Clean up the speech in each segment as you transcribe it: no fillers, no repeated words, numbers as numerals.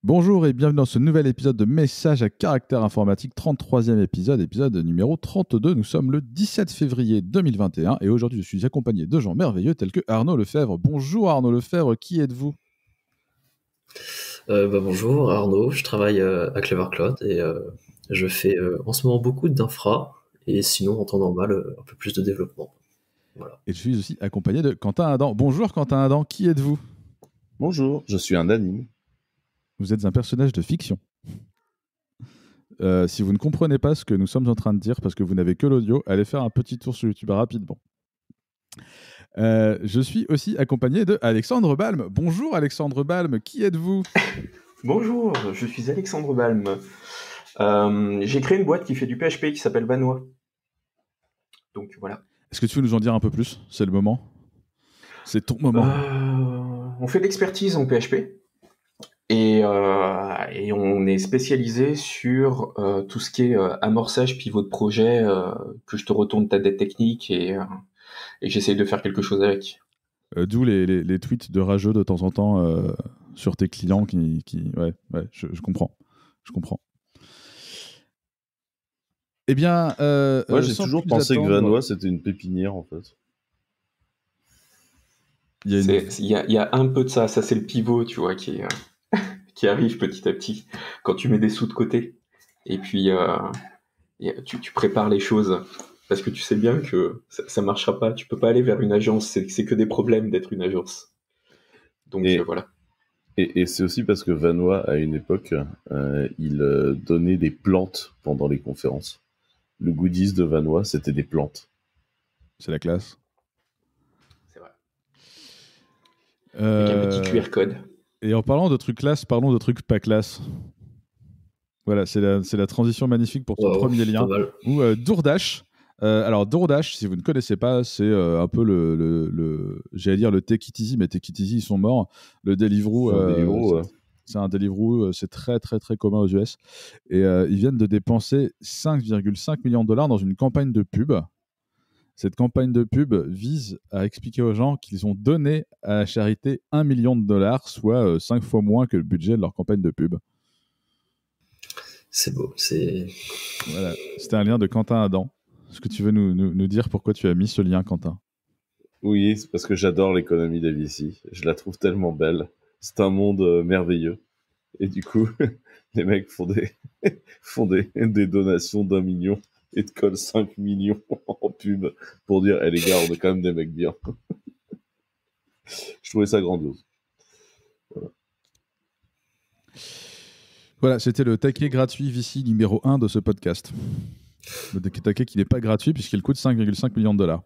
Bonjour et bienvenue dans ce nouvel épisode de Messages à caractère informatique, 33e épisode numéro 32. Nous sommes le 17 février 2021 et aujourd'hui je suis accompagné de gens merveilleux tels que Arnaud Lefebvre. Bonjour Arnaud Lefebvre, qui êtes-vous ? Bonjour Arnaud, je travaille à Clever Cloud et je fais en ce moment beaucoup d'infra et sinon en temps normal un peu plus de développement. Voilà. Et je suis aussi accompagné de Quentin Adam. Bonjour Quentin Adam, qui êtes-vous ? Bonjour, je suis un anime. Vous êtes un personnage de fiction. Si vous ne comprenez pas ce que nous sommes en train de dire parce que vous n'avez que l'audio, allez faire un petit tour sur YouTube rapidement. Je suis aussi accompagné de Alexandre Balme. Bonjour Alexandre Balme, qui êtes-vous ? Bonjour, je suis Alexandre Balme. J'ai créé une boîte qui fait du PHP qui s'appelle Vanois. Donc voilà. Est-ce que tu veux nous en dire un peu plus ? C'est le moment. C'est ton moment. On fait de l'expertise en PHP et on est spécialisé sur tout ce qui est amorçage, pivot de projet, que je te retourne ta dette technique et j'essaye de faire quelque chose avec. D'où les tweets de rageux de temps en temps sur tes clients qui... Ouais, je comprends. Je comprends. Eh bien... Moi, j'ai toujours pensé que Vanois, c'était une pépinière, en fait. Il y a un peu de ça. Ça, c'est le pivot, tu vois, qui arrive petit à petit quand tu mets des sous de côté. Et puis, tu prépares les choses. Parce que tu sais bien que ça marchera pas. Tu peux pas aller vers une agence. C'est que des problèmes d'être une agence. Donc, voilà. Et c'est aussi parce que Vanois, à une époque, il donnait des plantes pendant les conférences. Le goodies de Vanois, c'était des plantes. C'est la classe. C'est vrai. Avec un petit QR code. Et en parlant de trucs classe, parlons de trucs pas classe. Voilà, c'est la transition magnifique pour ton premier lien. Ou DoorDash. Alors DoorDash, si vous ne connaissez pas, c'est un peu j'allais dire le Take It Easy, mais Take It Easy, ils sont morts. Le Deliveroo, c'est un Deliveroo, c'est très très très commun aux US. Et ils viennent de dépenser 5,5 millions de dollars dans une campagne de pub. Cette campagne de pub vise à expliquer aux gens qu'ils ont donné à la charité 1 million de dollars, soit 5 fois moins que le budget de leur campagne de pub. C'est beau, Voilà, c'était un lien de Quentin Adam. Est-ce que tu veux nous dire pourquoi tu as mis ce lien, Quentin ? Oui, c'est parce que j'adore l'économie des VC. Je la trouve tellement belle. C'est un monde merveilleux. Et du coup, les mecs font des donations d'1 million et te collent 5 millions en pub pour dire les gars, on est quand même des mecs bien. Je trouvais ça grandiose. Voilà, c'était le taquet gratuit VC numéro 1 de ce podcast. Le taquet qui n'est pas gratuit puisqu'il coûte 5,5 millions de dollars.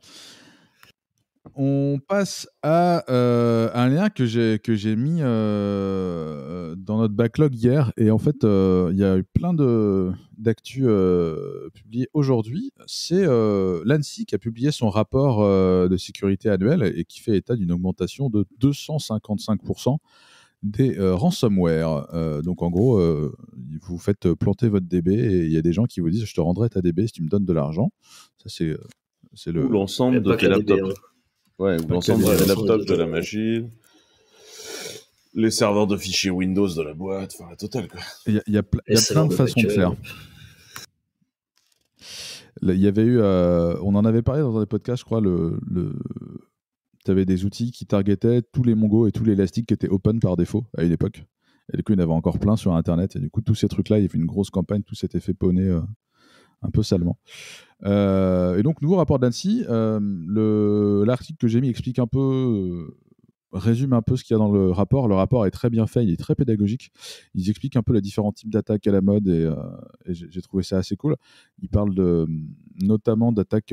On passe à un lien que j'ai mis dans notre backlog hier. Et en fait, il y a eu plein d'actu publiées aujourd'hui. C'est l'ANSSI qui a publié son rapport de sécurité annuel et qui fait état d'une augmentation de 255% des ransomware. Donc en gros, vous faites planter votre DB et il y a des gens qui vous disent « Je te rendrai ta DB si tu me donnes de l'argent ». Ça, c'est le... Ou l'ensemble de tes laptops. Ouais, l'ensemble des laptops de la machine, les serveurs de fichiers Windows de la boîte, enfin la totale, quoi. Il y a plein de façons de faire. Il y avait eu, on en avait parlé dans un des podcasts, je crois, tu avais des outils qui targetaient tous les Mongo et tous les élastiques qui étaient open par défaut à une époque. Et du coup, il y en avait encore plein sur Internet. Et du coup, tous ces trucs-là, il y avait une grosse campagne, tout s'était fait poney un peu salement. Et donc, nouveau rapport d'ANSSI. L'article que j'ai mis explique un peu, résume un peu ce qu'il y a dans le rapport. Le rapport est très bien fait, il est très pédagogique. Ils expliquent un peu les différents types d'attaques à la mode et j'ai trouvé ça assez cool. Ils parlent notamment d'attaques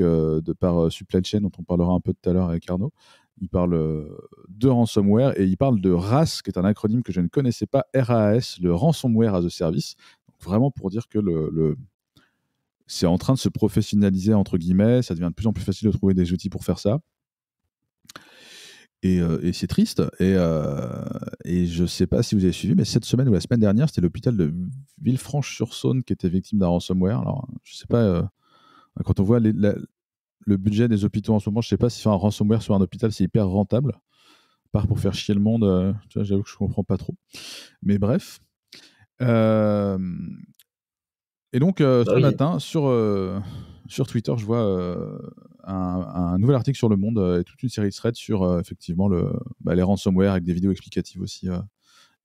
par supply chain, dont on parlera un peu tout à l'heure avec Arnaud. Ils parlent de ransomware et ils parlent de RAS, qui est un acronyme que je ne connaissais pas, RAS, le Ransomware as a Service. Donc, vraiment pour dire que c'est en train de se professionnaliser, entre guillemets. Ça devient de plus en plus facile de trouver des outils pour faire ça. Et c'est triste. Et je ne sais pas si vous avez suivi, mais cette semaine ou la semaine dernière, c'était l'hôpital de Villefranche-sur-Saône qui était victime d'un ransomware. Alors, je ne sais pas, quand on voit le budget des hôpitaux en ce moment, je ne sais pas si faire un ransomware sur un hôpital, c'est hyper rentable. Part pour faire chier le monde, j'avoue que je ne comprends pas trop. Mais bref. Euh, Et donc, Bah ce oui. matin, sur Twitter, je vois un nouvel article sur Le Monde et toute une série de threads sur effectivement les ransomware avec des vidéos explicatives aussi.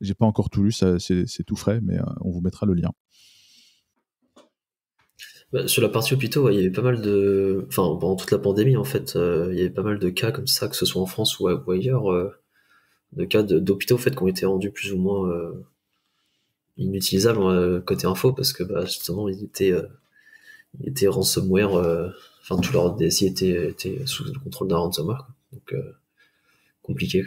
J'ai pas encore tout lu, c'est tout frais, mais on vous mettra le lien. Bah, sur la partie hôpitaux, ouais, il y avait pas mal de. Enfin, pendant toute la pandémie, en fait, il y avait pas mal de cas comme ça, que ce soit en France ou ailleurs, de cas d'hôpitaux en fait, qui ont été rendus plus ou moins inutilisables côté info, parce que bah, justement, ils étaient ransomware. Enfin, tout leur DSI était sous le contrôle d'un ransomware, quoi. Donc, compliqué.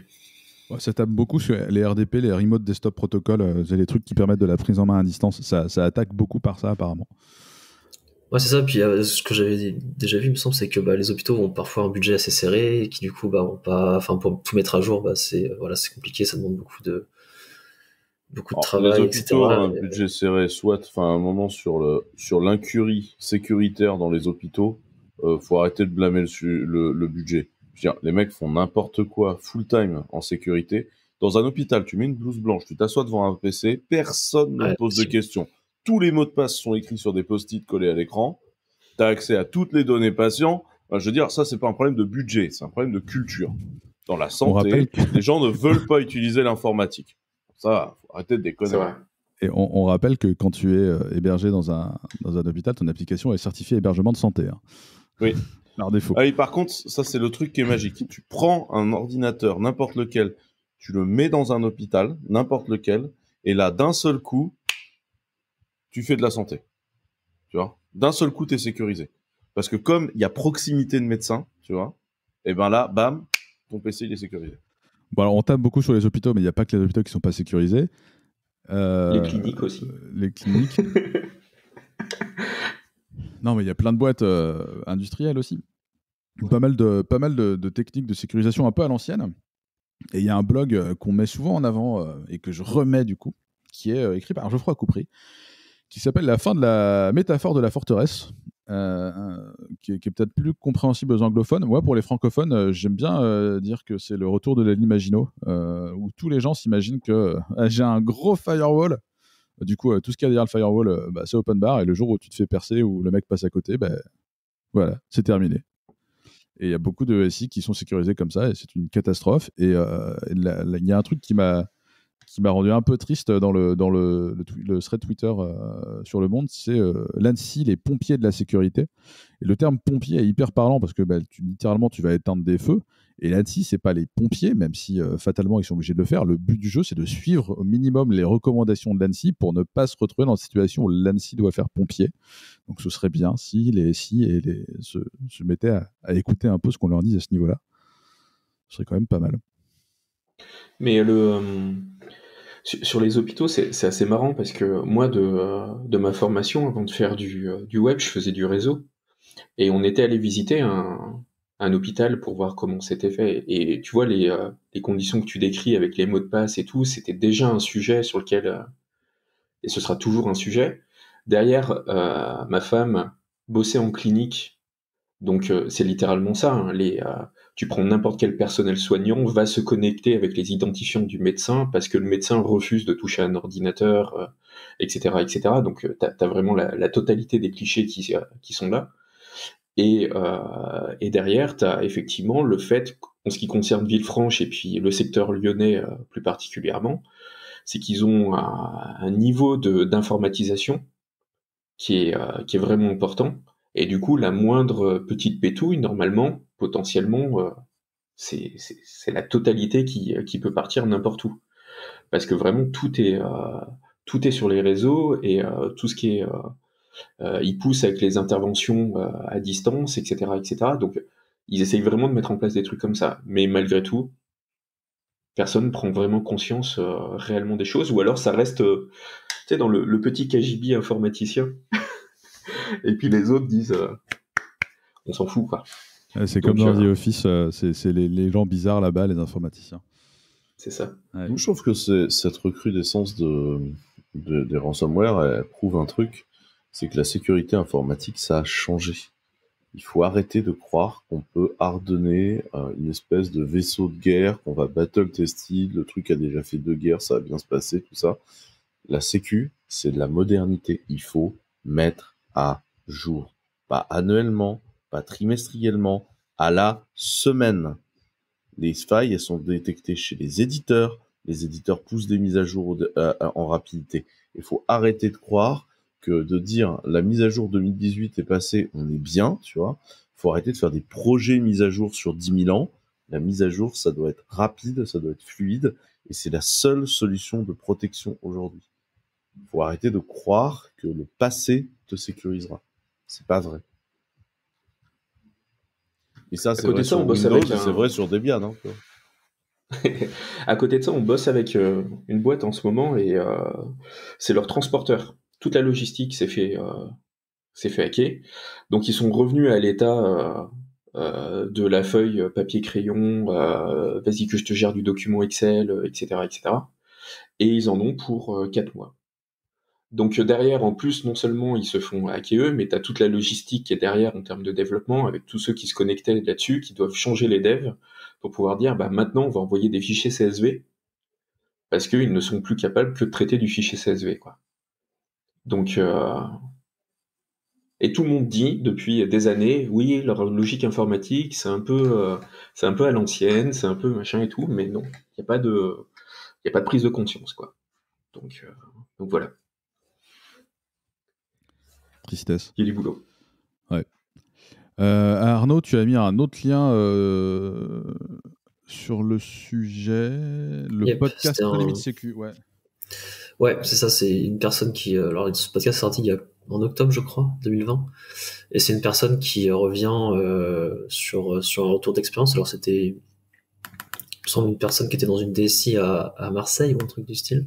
Ouais, ça tape beaucoup sur les RDP, les Remote Desktop Protocol, c'est les trucs qui permettent de la prise en main à distance. Ça attaque beaucoup par ça, apparemment. Ouais, c'est ça. Puis ce que j'avais déjà vu, il me semble, c'est que bah, les hôpitaux ont parfois un budget assez serré et qui du coup, bah, ont pas. Enfin, pour tout mettre à jour, bah, voilà, c'est compliqué. Ça demande beaucoup de Alors, les travail, hôpitaux ont etc. un budget serré, soit, enfin, à un moment sur l'incurie sécuritaire dans les hôpitaux, faut arrêter de blâmer le budget. Je veux dire, les mecs font n'importe quoi full time en sécurité. Dans un hôpital, tu mets une blouse blanche, tu t'assois devant un PC, personne ne te Ouais, pose de questions. Tous les mots de passe sont écrits sur des post-it collés à l'écran. Tu as accès à toutes les données patients. Enfin, je veux dire, ça, c'est pas un problème de budget, c'est un problème de culture. Dans la On rappelle santé, les gens ne veulent pas utiliser l'informatique. Ça, faut arrêter de déconner. C'est vrai. Et on rappelle que quand tu es hébergé dans un hôpital, ton application est certifiée hébergement de santé. Hein. Oui. Par défaut. Ah oui, par contre, ça c'est le truc qui est magique. Tu prends un ordinateur, n'importe lequel, tu le mets dans un hôpital, n'importe lequel, et là, d'un seul coup, tu fais de la santé. Tu vois, d'un seul coup, tu es sécurisé. Parce que comme il y a proximité de médecins, tu vois, et ben là, bam, ton PC il est sécurisé. Bon, alors on tape beaucoup sur les hôpitaux, mais il n'y a pas que les hôpitaux qui ne sont pas sécurisés. Les cliniques aussi. Les cliniques. Non, mais il y a plein de boîtes industrielles aussi. Pas mal de techniques de sécurisation un peu à l'ancienne. Et il y a un blog qu'on met souvent en avant et que je remets du coup, qui est écrit par Geoffroy Coupry, qui s'appelle La fin de la métaphore de la forteresse, qui est peut-être plus compréhensible aux anglophones. Moi, pour les francophones, j'aime bien dire que c'est le retour de l'Imagino, où tous les gens s'imaginent que j'ai un gros firewall. Du coup, tout ce qu'il y a derrière le firewall, c'est open bar, et le jour où tu te fais percer ou le mec passe à côté, voilà, c'est terminé. Et il y a beaucoup de SI qui sont sécurisés comme ça, et c'est une catastrophe. Et il y a un truc qui m'a rendu un peu triste dans le thread Twitter sur Le Monde, c'est l'ANSSI, les pompiers de la sécurité. Et le terme pompier est hyper parlant parce que littéralement, tu vas éteindre des feux. Et l'ANSSI, c'est pas les pompiers, même si fatalement, ils sont obligés de le faire. Le but du jeu, c'est de suivre au minimum les recommandations de l'ANSSI pour ne pas se retrouver dans une situation où l'ANSSI doit faire pompier. Donc ce serait bien si les SI se mettaient à écouter un peu ce qu'on leur dit à ce niveau-là. Ce serait quand même pas mal. Mais sur les hôpitaux, c'est assez marrant parce que moi, de ma formation, avant de faire du web, je faisais du réseau. Et on était allé visiter un hôpital pour voir comment c'était fait. Et tu vois, les conditions que tu décris avec les mots de passe et tout, c'était déjà un sujet sur lequel, et ce sera toujours un sujet. Derrière, ma femme bossait en clinique, donc c'est littéralement ça. Hein, tu prends n'importe quel personnel soignant, va se connecter avec les identifiants du médecin parce que le médecin refuse de toucher à un ordinateur, etc., etc. Donc t'as vraiment la totalité des clichés qui sont là. Et derrière, tu as effectivement le fait, en ce qui concerne Villefranche et puis le secteur lyonnais plus particulièrement, c'est qu'ils ont un niveau d'informatisation qui est vraiment important. Et du coup, la moindre petite pétouille, normalement, potentiellement, c'est la totalité qui peut partir n'importe où. Parce que vraiment, tout est sur les réseaux et tout ce qui est... ils poussent avec les interventions à distance, etc., etc. Donc, ils essayent vraiment de mettre en place des trucs comme ça. Mais malgré tout, personne ne prend vraiment conscience réellement des choses. Ou alors, ça reste, tu sais, dans le petit KGB informaticien. Et puis les autres disent, on s'en fout, quoi. C'est comme dans The Office, c'est les gens bizarres là-bas, les informaticiens. C'est ça. Ouais. Je trouve que cette recrudescence des ransomware, elle prouve un truc, c'est que la sécurité informatique, ça a changé. Il faut arrêter de croire qu'on peut hardener une espèce de vaisseau de guerre, qu'on va battle tester, le truc a déjà fait 2 guerres, ça va bien se passer, tout ça. La sécu, c'est de la modernité. Il faut mettre à jour. Pas annuellement, pas trimestriellement, à la semaine. Les failles, elles sont détectées chez les éditeurs. Les éditeurs poussent des mises à jour en rapidité. Il faut arrêter de croire que de dire la mise à jour 2018 est passée, on est bien, tu vois. Il faut arrêter de faire des projets mises à jour sur 10 000 ans. La mise à jour, ça doit être rapide, ça doit être fluide, et c'est la seule solution de protection aujourd'hui. Il faut arrêter de croire que le passé te sécurisera. C'est pas vrai. Et ça, c'est vrai sur Windows et c'est vrai sur Debian. Hein, à côté de ça, on bosse avec une boîte en ce moment et c'est leur transporteur. Toute la logistique s'est fait hacker. Donc ils sont revenus à l'état de la feuille papier-crayon, vas-y que je te gère du document Excel, etc., etc. Et ils en ont pour 4 mois. Donc derrière, en plus, non seulement ils se font hacker eux, mais tu as toute la logistique qui est derrière en termes de développement, avec tous ceux qui se connectaient là-dessus, qui doivent changer les devs pour pouvoir dire, bah maintenant on va envoyer des fichiers CSV, parce qu'ils ne sont plus capables que de traiter du fichier CSV, quoi. Donc, et tout le monde dit depuis des années, oui, leur logique informatique, c'est un peu à l'ancienne, c'est un peu machin et tout, mais non, il n'y a pas de prise de conscience, quoi. Donc voilà. Tristesse. Il y a du boulot. Ouais. Arnaud, tu as mis un autre lien sur le sujet, le podcast No Limit Sécu. Ouais, c'est ça, c'est une personne qui... alors, ce podcast est sorti en octobre, je crois, 2020. Et c'est une personne qui revient sur un retour d'expérience. Alors, c'était, il me semble, une personne qui était dans une DSI à Marseille ou un truc du style,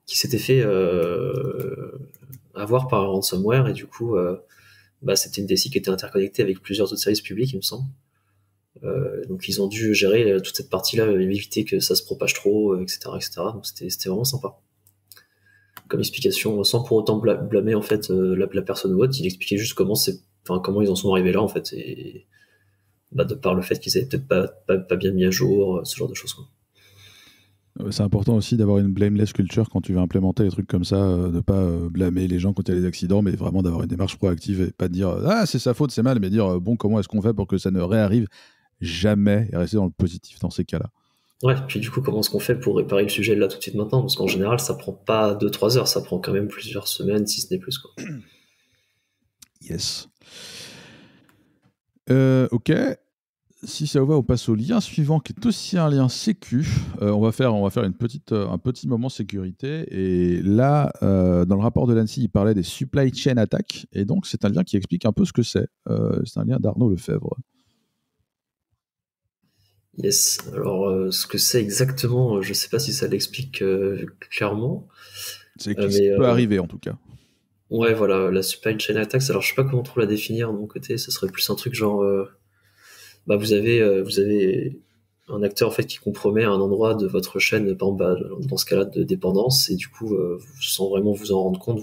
qui s'était fait avoir par un ransomware. Et du coup, c'était une DSI qui était interconnectée avec plusieurs autres services publics, il me semble. Donc ils ont dû gérer toute cette partie-là, éviter que ça se propage trop, etc., etc. Donc c'était vraiment sympa. Comme explication, sans pour autant blâmer en fait la personne ou autre, il expliquait juste comment ils en sont arrivés là en fait, et de par le fait qu'ils avaient peut-être pas bien mis à jour, ce genre de choses, quoi. C'est important aussi d'avoir une blameless culture quand tu veux implémenter des trucs comme ça, de pas blâmer les gens quand il y a des accidents, mais vraiment d'avoir une démarche proactive et pas dire ah c'est sa faute, c'est mal, mais dire bon comment est-ce qu'on fait pour que ça ne réarrive jamais et rester dans le positif dans ces cas-là. Ouais, puis du coup comment est-ce qu'on fait pour réparer le sujet là tout de suite maintenant, parce qu'en général ça prend pas 2-3 heures, ça prend quand même plusieurs semaines si ce n'est plus, quoi. Yes. Ok. Si ça vous va, on passe au lien suivant qui est aussi un lien sécu. On va faire un petit moment sécurité. Et là, dans le rapport de l'ANSSI, il parlait des supply chain attacks. Et donc, c'est un lien qui explique un peu ce que c'est. C'est un lien d'Arnaud Lefebvre. Yes. Alors, ce que c'est exactement, je ne sais pas si ça l'explique clairement. C'est ce qui peut arriver, en tout cas. Ouais, voilà, la supply chain attacks. Alors, je sais pas comment trop la définir de mon côté. Ce serait plus un truc genre... vous avez un acteur en fait qui compromet un endroit de votre chaîne, par exemple, dans ce cas-là de dépendance, et du coup, sans vraiment vous en rendre compte,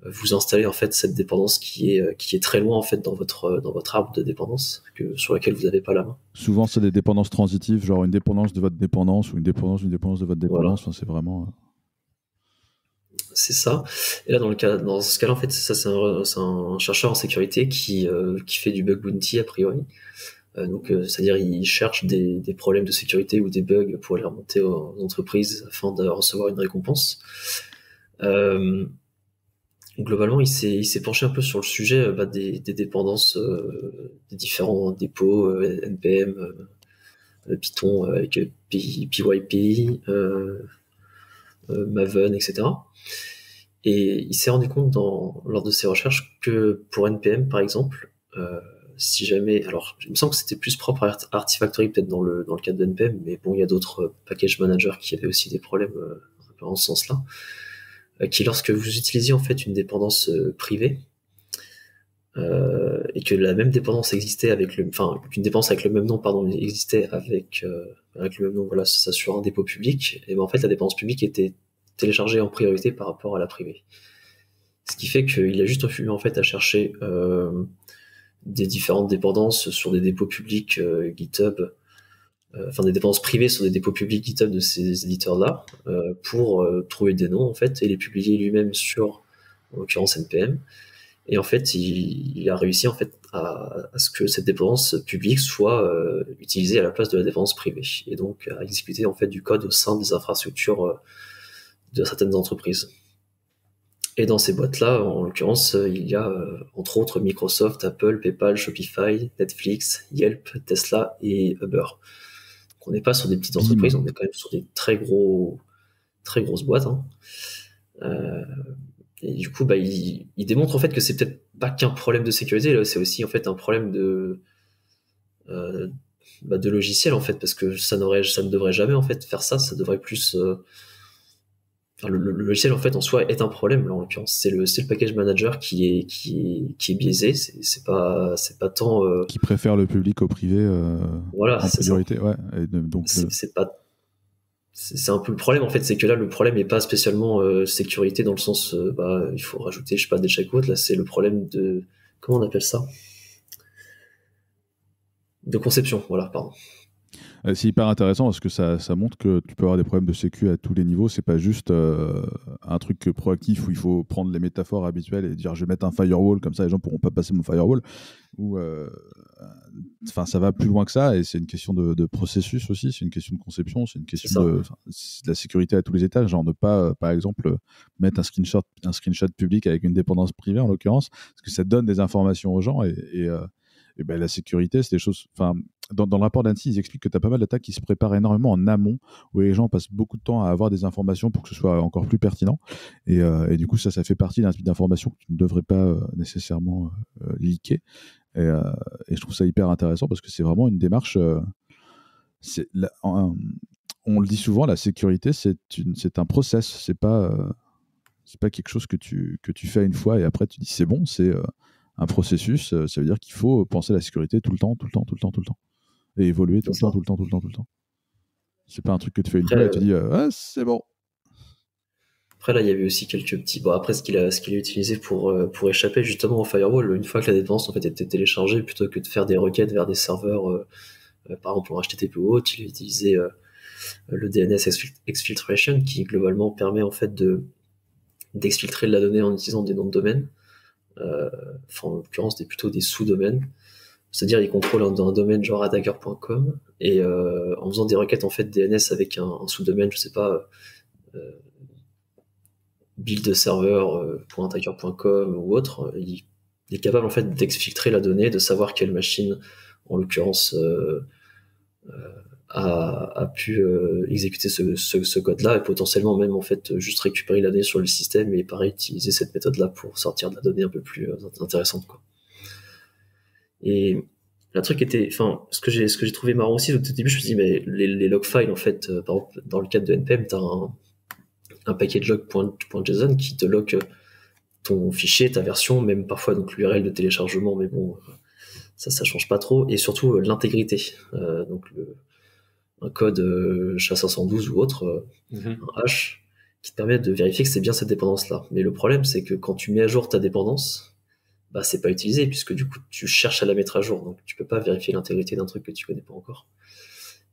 vous installez en fait cette dépendance qui est très loin en fait dans votre arbre de dépendance sur laquelle vous n'avez pas la main. Souvent, c'est des dépendances transitives, genre une dépendance de votre dépendance ou une dépendance d'une dépendance de votre dépendance. Voilà. Enfin, c'est vraiment. C'est ça. Et là, dans ce cas-là, en fait, c'est un chercheur en sécurité qui fait du bug bounty a priori. C'est-à-dire il cherche des problèmes de sécurité ou des bugs pour les remonter aux entreprises afin de recevoir une récompense. Globalement, il s'est penché un peu sur le sujet des dépendances des différents dépôts, NPM, Python avec PYP, Maven, etc. Et il s'est rendu compte lors de ses recherches que pour NPM, par exemple, si jamais, alors il me semble que c'était plus propre à Artifactory peut-être dans le cadre de NPM, mais bon, il y a d'autres package managers qui avaient aussi des problèmes dans ce sens-là, qui lorsque vous utilisiez en fait une dépendance privée, et que la même dépendance existait qu'une dépendance avec le même nom, pardon, existait avec le même nom, voilà, ça sur un dépôt public, et ben en fait la dépendance publique était téléchargée en priorité par rapport à la privée. Ce qui fait qu'il a juste eu en fait à chercher des différentes dépendances sur des dépôts publics GitHub enfin des dépendances privées sur des dépôts publics GitHub de ces éditeurs-là pour trouver des noms en fait et les publier lui-même sur, en l'occurrence NPM. Et en fait, il a réussi en fait à ce que cette dépendance publique soit utilisée à la place de la dépendance privée, et donc à exécuter en fait du code au sein des infrastructures de certaines entreprises. Et dans ces boîtes-là, en l'occurrence, il y a entre autres Microsoft, Apple, PayPal, Shopify, Netflix, Yelp, Tesla et Uber. Donc on n'est pas sur des petites entreprises, on est quand même sur des très grosses boîtes. Hein. Et du coup, il démontre en fait que c'est peut-être pas qu'un problème de sécurité, là, c'est aussi en fait un problème de logiciel en fait, parce que ça ne devrait jamais en fait faire ça. Ça devrait plus le logiciel en fait en soi est un problème là en l'occurrence. C'est le package manager qui est biaisé. C'est pas tant qui préfère le public au privé voilà, en priorité. Ouais. Et donc c'est un peu le problème en fait, c'est que là le problème n'est pas spécialement sécurité dans le sens il faut rajouter je sais pas des checkouts. Là c'est le problème de comment on appelle ça, de conception, voilà, pardon. C'est hyper intéressant parce que ça montre que tu peux avoir des problèmes de sécu à tous les niveaux. C'est pas juste un truc proactif où il faut prendre les métaphores habituelles et dire je vais mettre un firewall comme ça les gens pourront pas passer mon firewall. Ou ça va plus loin que ça et c'est une question de processus aussi, c'est une question de conception, c'est une question de la sécurité à tous les étages. Genre ne pas par exemple mettre un screenshot public avec une dépendance privée en l'occurrence parce que ça donne des informations aux gens et la sécurité, c'est des choses. Enfin, dans le rapport d'Annecy, ils expliquent que tu as pas mal d'attaques qui se préparent énormément en amont, où les gens passent beaucoup de temps à avoir des informations pour que ce soit encore plus pertinent. Et du coup, ça fait partie d'un type d'information que tu ne devrais pas nécessairement leaker. Et je trouve ça hyper intéressant parce que c'est vraiment une démarche. On le dit souvent, la sécurité, c'est un process. C'est pas quelque chose que tu fais une fois et après tu dis c'est bon. C'est un processus, ça veut dire qu'il faut penser à la sécurité tout le temps. Et évoluer tout le temps. C'est pas un truc que tu fais une fois et tu dis c'est bon. Après là, il y avait aussi quelques petits. Bon, après ce qu'il a utilisé pour échapper justement au firewall, une fois que la dépendance en fait était téléchargée, plutôt que de faire des requêtes vers des serveurs, par exemple en HTTP ou autre, il a utilisé le DNS exfiltration qui globalement permet en fait d'exfiltrer de la donnée en utilisant des noms de domaine. En l'occurrence plutôt des sous-domaines, c'est-à-dire il contrôle un domaine genre attacker.com et en faisant des requêtes en fait DNS avec un sous-domaine, je sais pas, buildserver.attacker.com ou autre, il est capable en fait d'exfiltrer la donnée, de savoir quelle machine en l'occurrence a pu exécuter ce code-là et potentiellement même en fait juste récupérer la donnée sur le système et pareil utiliser cette méthode-là pour sortir de la donnée un peu plus intéressante quoi. Et le truc était, ce que j'ai trouvé marrant aussi au tout début, je me suis dit mais les log files en fait, par exemple dans le cadre de NPM, t'as un package log.json qui te log ton fichier, ta version, même parfois donc l'URL de téléchargement, mais bon ça change pas trop, et surtout l'intégrité, donc un code SHA-512 ou autre, un hash, qui te permet de vérifier que c'est bien cette dépendance-là. Mais le problème, c'est que quand tu mets à jour ta dépendance, c'est pas utilisé, puisque du coup, tu cherches à la mettre à jour, donc tu peux pas vérifier l'intégrité d'un truc que tu connais pas encore.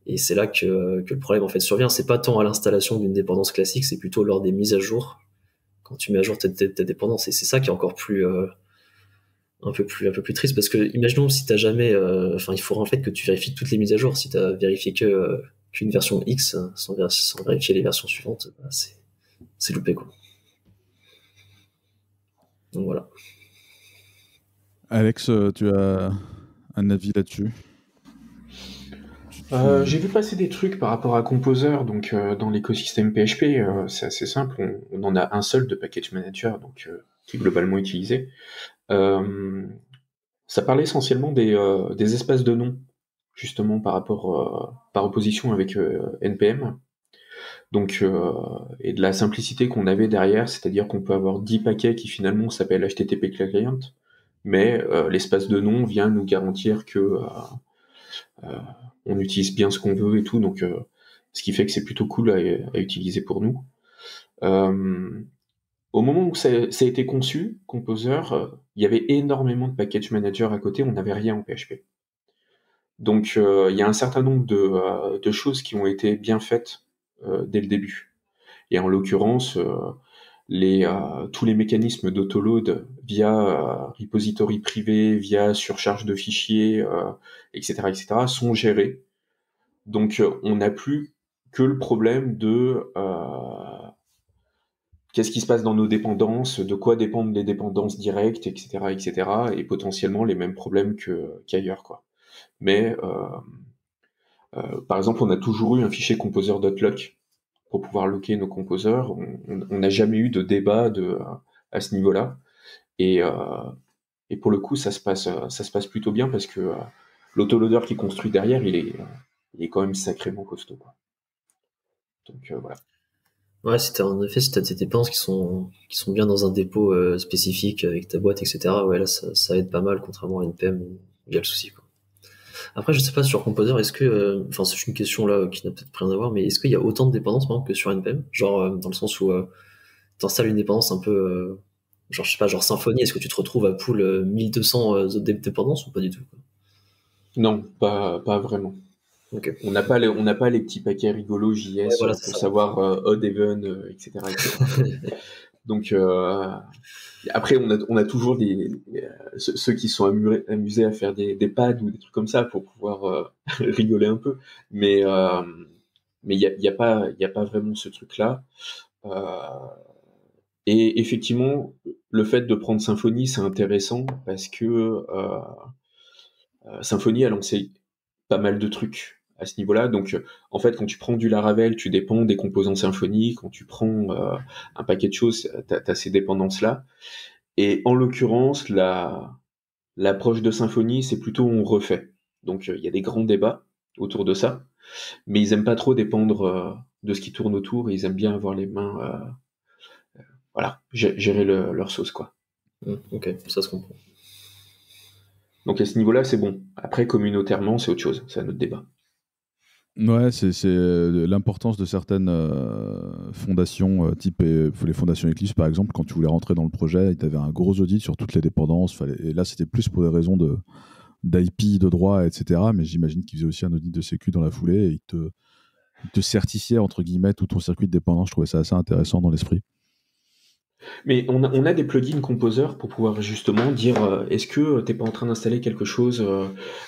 Et c'est là que le problème en fait survient. C'est pas tant à l'installation d'une dépendance classique, c'est plutôt lors des mises à jour, quand tu mets à jour ta dépendance. Et c'est ça qui est encore plus un peu plus triste, parce que imaginons si t'as jamais il faudra en fait que tu vérifies toutes les mises à jour. Si t'as vérifié qu'une version X sans vérifier les versions suivantes, c'est loupé quoi. Donc voilà. Alex, tu as un avis là-dessus? J'ai vu passer des trucs par rapport à Composer, donc dans l'écosystème PHP, c'est assez simple, on en a un seul de package manager, donc qui est globalement utilisé. Ça parlait essentiellement des espaces de noms, justement par opposition avec NPM. Donc, et de la simplicité qu'on avait derrière, c'est-à-dire qu'on peut avoir 10 paquets qui finalement s'appellent HTTP Client, mais l'espace de nom vient nous garantir que on utilise bien ce qu'on veut et tout, donc ce qui fait que c'est plutôt cool à utiliser pour nous. Au moment où ça a été conçu, Composer, il y avait énormément de package manager à côté, on n'avait rien en PHP. Donc, il y a un certain nombre de choses qui ont été bien faites dès le début. Et en l'occurrence, tous les mécanismes d'autoload via repository privé, via surcharge de fichiers, etc., sont gérés. Donc, on n'a plus que le problème de qu'est-ce qui se passe dans nos dépendances, de quoi dépendent les dépendances directes, etc., et potentiellement les mêmes problèmes qu'ailleurs, quoi. Mais par exemple, on a toujours eu un fichier composer.lock pour pouvoir locker nos composers. On n'a jamais eu de débat à ce niveau-là. Et pour le coup, ça se passe plutôt bien parce que l'autoloader qui construit derrière, il est quand même sacrément costaud, quoi. Donc voilà. Ouais, si t'as des dépenses qui sont bien dans un dépôt spécifique avec ta boîte, etc. Ouais, là, ça aide pas mal, contrairement à NPM où il y a le souci, quoi. Après, je sais pas sur Composer, est-ce que, enfin, c'est une question là qui n'a peut-être rien à voir, mais est-ce qu'il y a autant de dépendances, par exemple, que sur NPM? Genre, dans le sens où t'installes une dépendance un peu, genre, je sais pas, genre Symfony, est-ce que tu te retrouves à pool 1200 autres dépendances ou pas du tout, quoi? Non, pas vraiment. Ok. On n'a pas les petits paquets rigolos JS Ouais, voilà, pour ça. savoir odd even, etc. Donc après, on a toujours ceux qui sont amusés à faire des pads ou des trucs comme ça pour pouvoir rigoler un peu. Mais il y a pas vraiment ce truc-là. Et effectivement, le fait de prendre Symfony, c'est intéressant parce que Symfony a lancé pas mal de trucs à ce niveau-là. Donc, en fait, quand tu prends du Laravel, tu dépends des composants Symfony. Quand tu prends un paquet de choses, tu as ces dépendances-là. Et en l'occurrence, l'approche de Symfony, c'est plutôt on refait. Donc, il y a des grands débats autour de ça. Mais ils aiment pas trop dépendre de ce qui tourne autour. Ils aiment bien avoir les mains, voilà, gérer leur sauce, quoi. Ok, ça se comprend. Donc, à ce niveau-là, c'est bon. Après, communautairement, c'est autre chose. C'est un autre débat. Ouais, c'est l'importance de certaines fondations, type les fondations Eclipse par exemple, quand tu voulais rentrer dans le projet, tu avais un gros audit sur toutes les dépendances, et là c'était plus pour des raisons d'IP, de droit, etc. Mais j'imagine qu'ils faisaient aussi un audit de sécu dans la foulée et ils te certifiaient entre guillemets tout ton circuit de dépendance. Je trouvais ça assez intéressant dans l'esprit. Mais on a des plugins Composer pour pouvoir justement dire est-ce que t'es pas en train d'installer quelque chose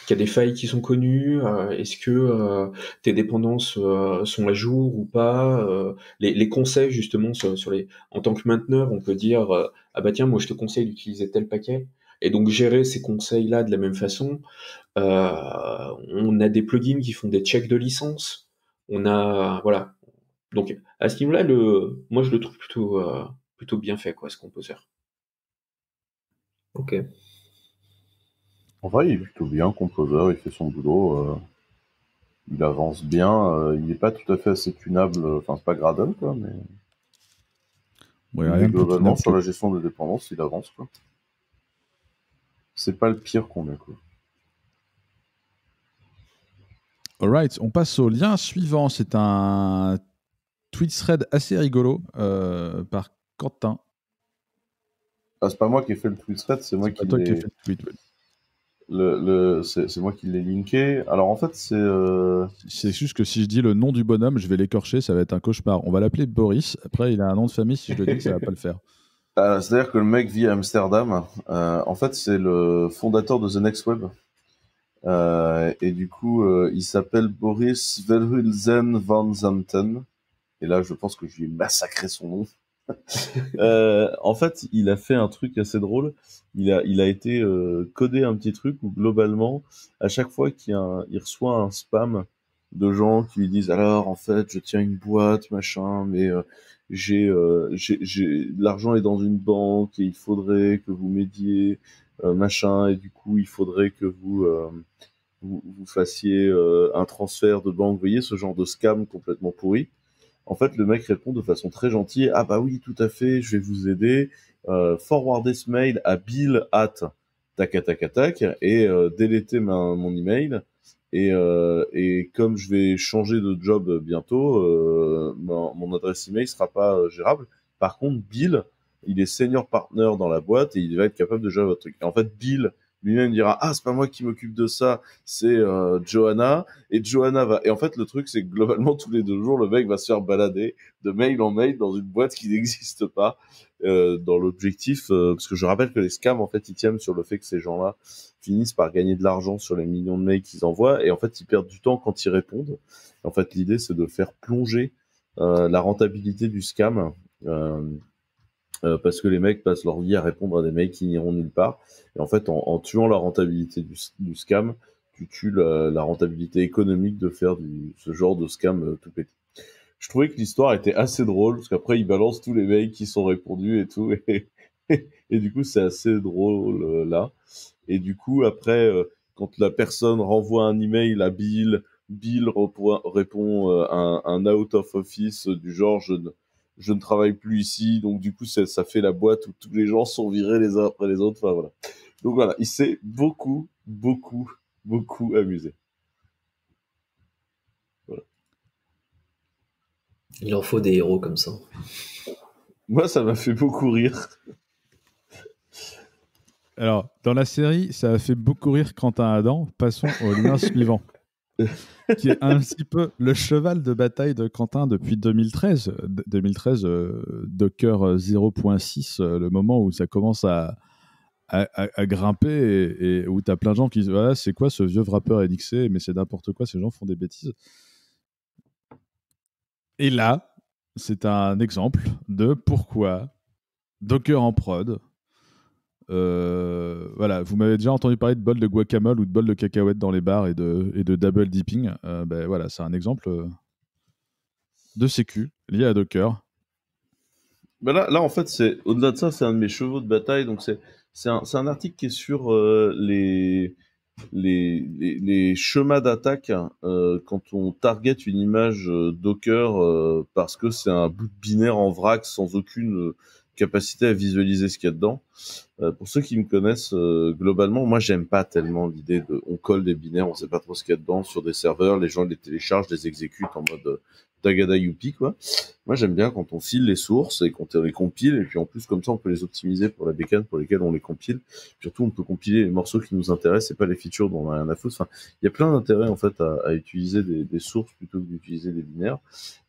qui a des failles qui sont connues, est-ce que tes dépendances sont à jour ou pas, les conseils justement sur les en tant que mainteneur on peut dire ah bah tiens moi je te conseille d'utiliser tel paquet et donc gérer ces conseils là de la même façon. On a des plugins qui font des checks de licence, on a voilà. Donc à ce niveau-là, moi je le trouve plutôt bien fait, quoi, ce Composer. Ok. En vrai, il est plutôt bien, Composer, il fait son boulot. Il avance bien. Il n'est pas tout à fait assez tunable. Enfin, c'est pas Gradle, quoi, mais Ouais, rien de plus globalement, tunable sur la gestion des dépendances, il avance, quoi. C'est pas le pire qu'on a, quoi. Alright, on passe au lien suivant. C'est un tweet thread assez rigolo par Quentin. Ah, c'est pas moi qui ai fait le tweet thread, c'est moi C'est qui pas toi qui as l'ai. fait le tweet. Ouais. C'est moi qui l'ai linké. Alors en fait, c'est. C'est juste que si je dis le nom du bonhomme, je vais l'écorcher, ça va être un cauchemar. On va l'appeler Boris. Après, il a un nom de famille. Si je le dis, ça va pas le faire. C'est-à-dire que le mec vit à Amsterdam. En fait, c'est le fondateur de The Next Web. Et du coup, il s'appelle Boris Verhulzen van Zanten. Et là, je pense que je lui ai massacré son nom. En fait, il a fait un truc assez drôle. Il a été codé un petit truc où globalement, à chaque fois il reçoit un spam de gens qui lui disent alors en fait, je tiens une boîte machin, mais l'argent est dans une banque et il faudrait que vous m'aidiez machin et du coup il faudrait que vous fassiez un transfert de banque. Vous voyez ce genre de scam complètement pourri. En fait, le mec répond de façon très gentille. Ah bah oui, tout à fait, je vais vous aider. Forwardez ce mail à bill@ tac tac tac et délétez mon email. Et comme je vais changer de job bientôt, mon adresse email sera pas gérable. Par contre, Bill, il est senior partner dans la boîte et il va être capable de gérer votre truc. Et en fait, Bill lui-même dira « Ah, c'est pas moi qui m'occupe de ça, c'est Johanna. » Et Johanna va... Et en fait, le truc, c'est que globalement, tous les 2 jours, le mec va se faire balader de mail en mail dans une boîte qui n'existe pas, dans l'objectif... parce que je rappelle que les scams, en fait, ils tiennent sur le fait que ces gens-là finissent par gagner de l'argent sur les millions de mails qu'ils envoient, et en fait, ils perdent du temps quand ils répondent. En fait, l'idée, c'est de faire plonger la rentabilité du scam, parce que les mecs passent leur vie à répondre à des mails qui n'iront nulle part. Et en fait, en tuant la rentabilité du scam, tu tues la rentabilité économique de faire ce genre de scam tout pété. Je trouvais que l'histoire était assez drôle, parce qu'après, ils balancent tous les mails qui sont répondus et tout, et du coup, c'est assez drôle là. Et du coup, après, quand la personne renvoie un email à Bill répond un out of office du genre je ne travaille plus ici, donc du coup ça fait la boîte où tous les gens sont virés les uns après les autres. Enfin voilà. Donc voilà, il s'est beaucoup amusé. Voilà. Il en faut des héros comme ça. Moi, ça m'a fait beaucoup rire. Alors, dans la série, ça a fait beaucoup rire Quentin Adam. Passons au lien suivant, qui est un petit peu le cheval de bataille de Quentin depuis 2013. 2013, Docker 0.6, le moment où ça commence à grimper et où tu as plein de gens qui disent voilà, c'est quoi ce vieux wrapper LXC, mais c'est n'importe quoi, ces gens font des bêtises. Et là, c'est un exemple de pourquoi Docker en prod. Voilà, vous m'avez déjà entendu parler de bol de guacamole ou de bol de cacahuètes dans les bars et de double dipping. Ben voilà, c'est un exemple de sécu lié à Docker. Ben là, en fait, au-delà de ça, c'est un de mes chevaux de bataille. Donc c'est un article qui est sur les schémas d'attaque quand on target une image Docker parce que c'est un bout de binaire en vrac sans aucune capacité à visualiser ce qu'il y a dedans. Pour ceux qui me connaissent globalement, moi j'aime pas tellement l'idée de on colle des binaires, on sait pas trop ce qu'il y a dedans sur des serveurs, les gens les téléchargent, les exécutent en mode Tagada Youpi quoi. Moi j'aime bien quand on file les sources et quand on les compile, et puis en plus comme ça on peut les optimiser pour la bécane pour lesquelles on les compile. Surtout on peut compiler les morceaux qui nous intéressent et pas les features dont on a rien à foutre. Enfin, il y a plein d'intérêts en fait à utiliser des sources plutôt que d'utiliser des binaires.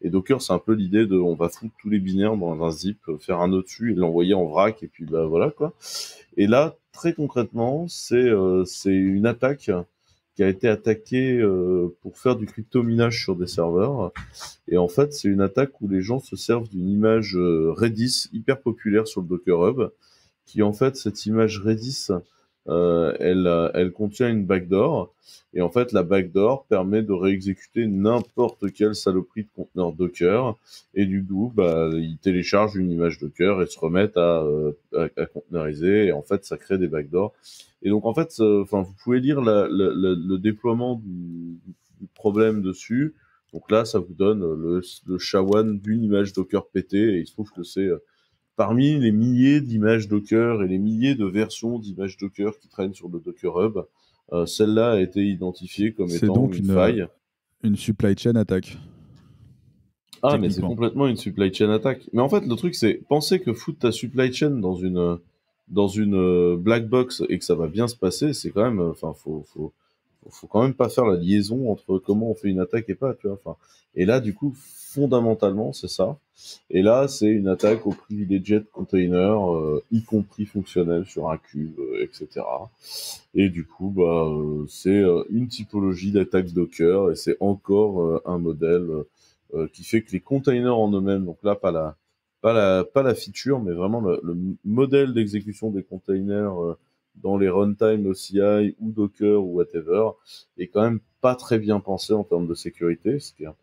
Et Docker c'est un peu l'idée de on va foutre tous les binaires dans un zip, faire un nœud dessus et l'envoyer en vrac et puis bah voilà quoi. Et là, très concrètement, c'est une attaque qui a été attaquée pour faire du crypto-minage sur des serveurs. Et en fait, c'est une attaque où les gens se servent d'une image Redis hyper populaire sur le Docker Hub, qui en fait, cette image Redis, elle contient une backdoor. Et en fait, la backdoor permet de réexécuter n'importe quelle saloperie de conteneur Docker. Et du coup, bah, ils téléchargent une image Docker et se remettent à conteneuriser. Et en fait, ça crée des backdoors. Et donc, en fait, vous pouvez lire le déploiement du problème dessus. Donc là, ça vous donne le SHA-1 d'une image Docker pétée. Et il se trouve que c'est parmi les milliers d'images Docker et les milliers de versions d'images Docker qui traînent sur le Docker Hub, celle-là a été identifiée comme C'est étant donc une faille. Une supply chain attaque. Ah, mais c'est complètement une supply chain attaque. Mais en fait, le truc, c'est penser que foutre ta supply chain dans une black box et que ça va bien se passer, c'est quand même, faut quand même pas faire la liaison entre comment on fait une attaque et pas, tu vois. Enfin, et là, du coup, fondamentalement, c'est ça. Et là, c'est une attaque au privileged container, y compris fonctionnel sur un cube, etc. Et du coup, c'est une typologie d'attaque Docker et c'est encore un modèle qui fait que les containers en eux-mêmes, donc là, pas la feature, mais vraiment le modèle d'exécution des containers dans les runtime OCI ou Docker ou whatever, est quand même pas très bien pensé en termes de sécurité, ce qui est un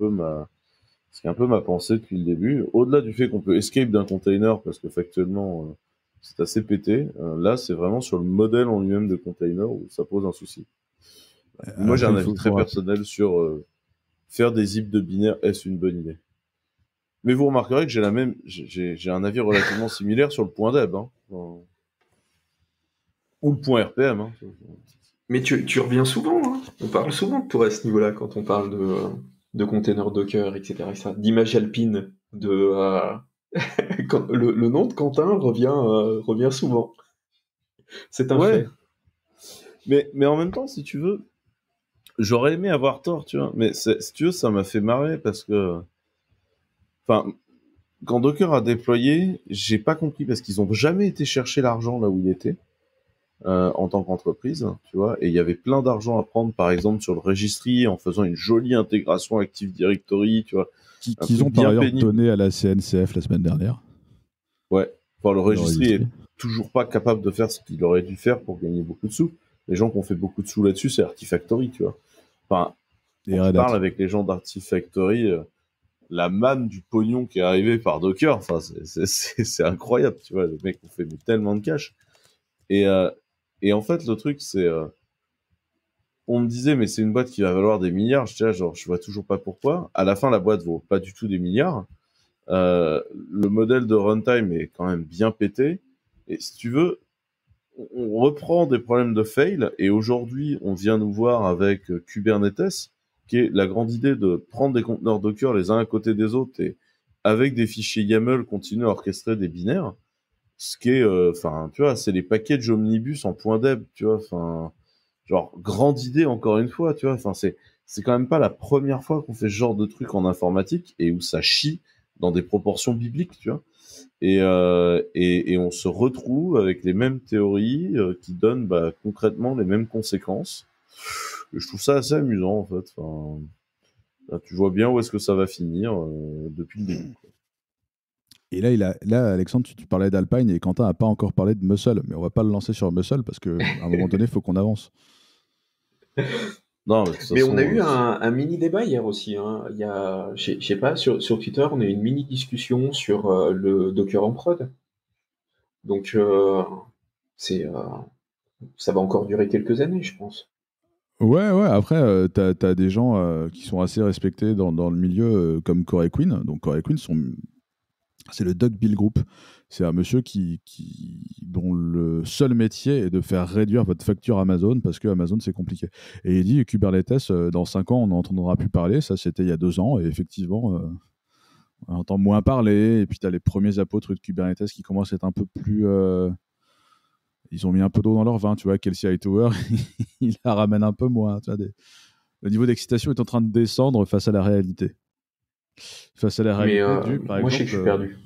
peu ma pensée depuis le début. Au-delà du fait qu'on peut escape d'un container, parce que factuellement, c'est assez pété, là, c'est vraiment sur le modèle en lui-même de container où ça pose un souci. Moi, j'ai un avis très personnel sur faire des zips de binaire, est-ce une bonne idée? Mais vous remarquerez que j'ai un avis relativement similaire sur le point deb, hein. Ou le point RPM, hein. Mais tu reviens souvent, hein. On parle souvent de toi à ce niveau-là quand on parle de containers Docker, etc. D'image alpine, le nom de Quentin revient souvent. C'est un fait. Mais en même temps, si tu veux, j'aurais aimé avoir tort, tu vois. Mais si tu veux, ça m'a fait marrer parce que, enfin, quand Docker a déployé, j'ai pas compris parce qu'ils ont jamais été chercher l'argent là où il était en tant qu'entreprise, tu vois. Et il y avait plein d'argent à prendre, par exemple, sur le registry en faisant une jolie intégration Active Directory, tu vois. Qu'ils ont par ailleurs donné à la CNCF la semaine dernière. Ouais. Enfin, le registry est toujours pas capable de faire ce qu'il aurait dû faire pour gagner beaucoup de sous. Les gens qui ont fait beaucoup de sous là-dessus, c'est Artifactory, tu vois. Enfin, quand tu parles avec les gens d'Artifactory, la manne du pognon qui est arrivée par Docker, enfin, c'est incroyable, tu vois. Les mecs ont fait tellement de cash. Et en fait, le truc, c'est... on me disait, mais c'est une boîte qui va valoir des milliards. Je vois toujours pas pourquoi. À la fin, la boîte vaut pas du tout des milliards. Le modèle de runtime est quand même bien pété. Et si tu veux, on reprend des problèmes de fail. Et aujourd'hui, on vient nous voir avec Kubernetes, qui est la grande idée de prendre des conteneurs Docker les uns à côté des autres et avec des fichiers YAML continuer à orchestrer des binaires. Ce qui est, enfin, tu vois, c'est les packages omnibus en .deb, tu vois, enfin, genre, grande idée encore une fois, tu vois, enfin, c'est quand même pas la première fois qu'on fait ce genre de truc en informatique et où ça chie dans des proportions bibliques, tu vois. Et on se retrouve avec les mêmes théories qui donnent concrètement les mêmes conséquences. Et je trouve ça assez amusant, en fait. Enfin, là, tu vois bien où est-ce que ça va finir depuis le début, quoi. Et là, Alexandre, tu parlais d'Alpine et Quentin n'a pas encore parlé de Muscle, mais on va pas le lancer sur Muscle parce qu'à un moment donné, il faut qu'on avance. Non, mais on a eu un mini débat hier aussi. Hein. Il y a, je sais pas, sur Twitter, on a eu une mini discussion sur le Docker en prod. Donc, ça va encore durer quelques années, je pense. Ouais, après, t'as des gens qui sont assez respectés dans le milieu, comme Corey Quinn. Donc, Corey Quinn, c'est le Doug Bill Group. C'est un monsieur dont le seul métier est de faire réduire votre facture Amazon parce que Amazon, c'est compliqué. Et il dit Kubernetes, dans 5 ans, on n'entendra plus parler. Ça, c'était il y a 2 ans. Et effectivement, on entend moins parler. Et puis, tu as les premiers apôtres de Kubernetes qui commencent à être un peu plus. Ils ont mis un peu d'eau dans leur vin. Tu vois, Kelsey Hightower, il la ramène un peu moins. Tu vois, le niveau d'excitation est en train de descendre face à la réalité. Face à la réalité par moi, exemple, je sais que je suis perdu.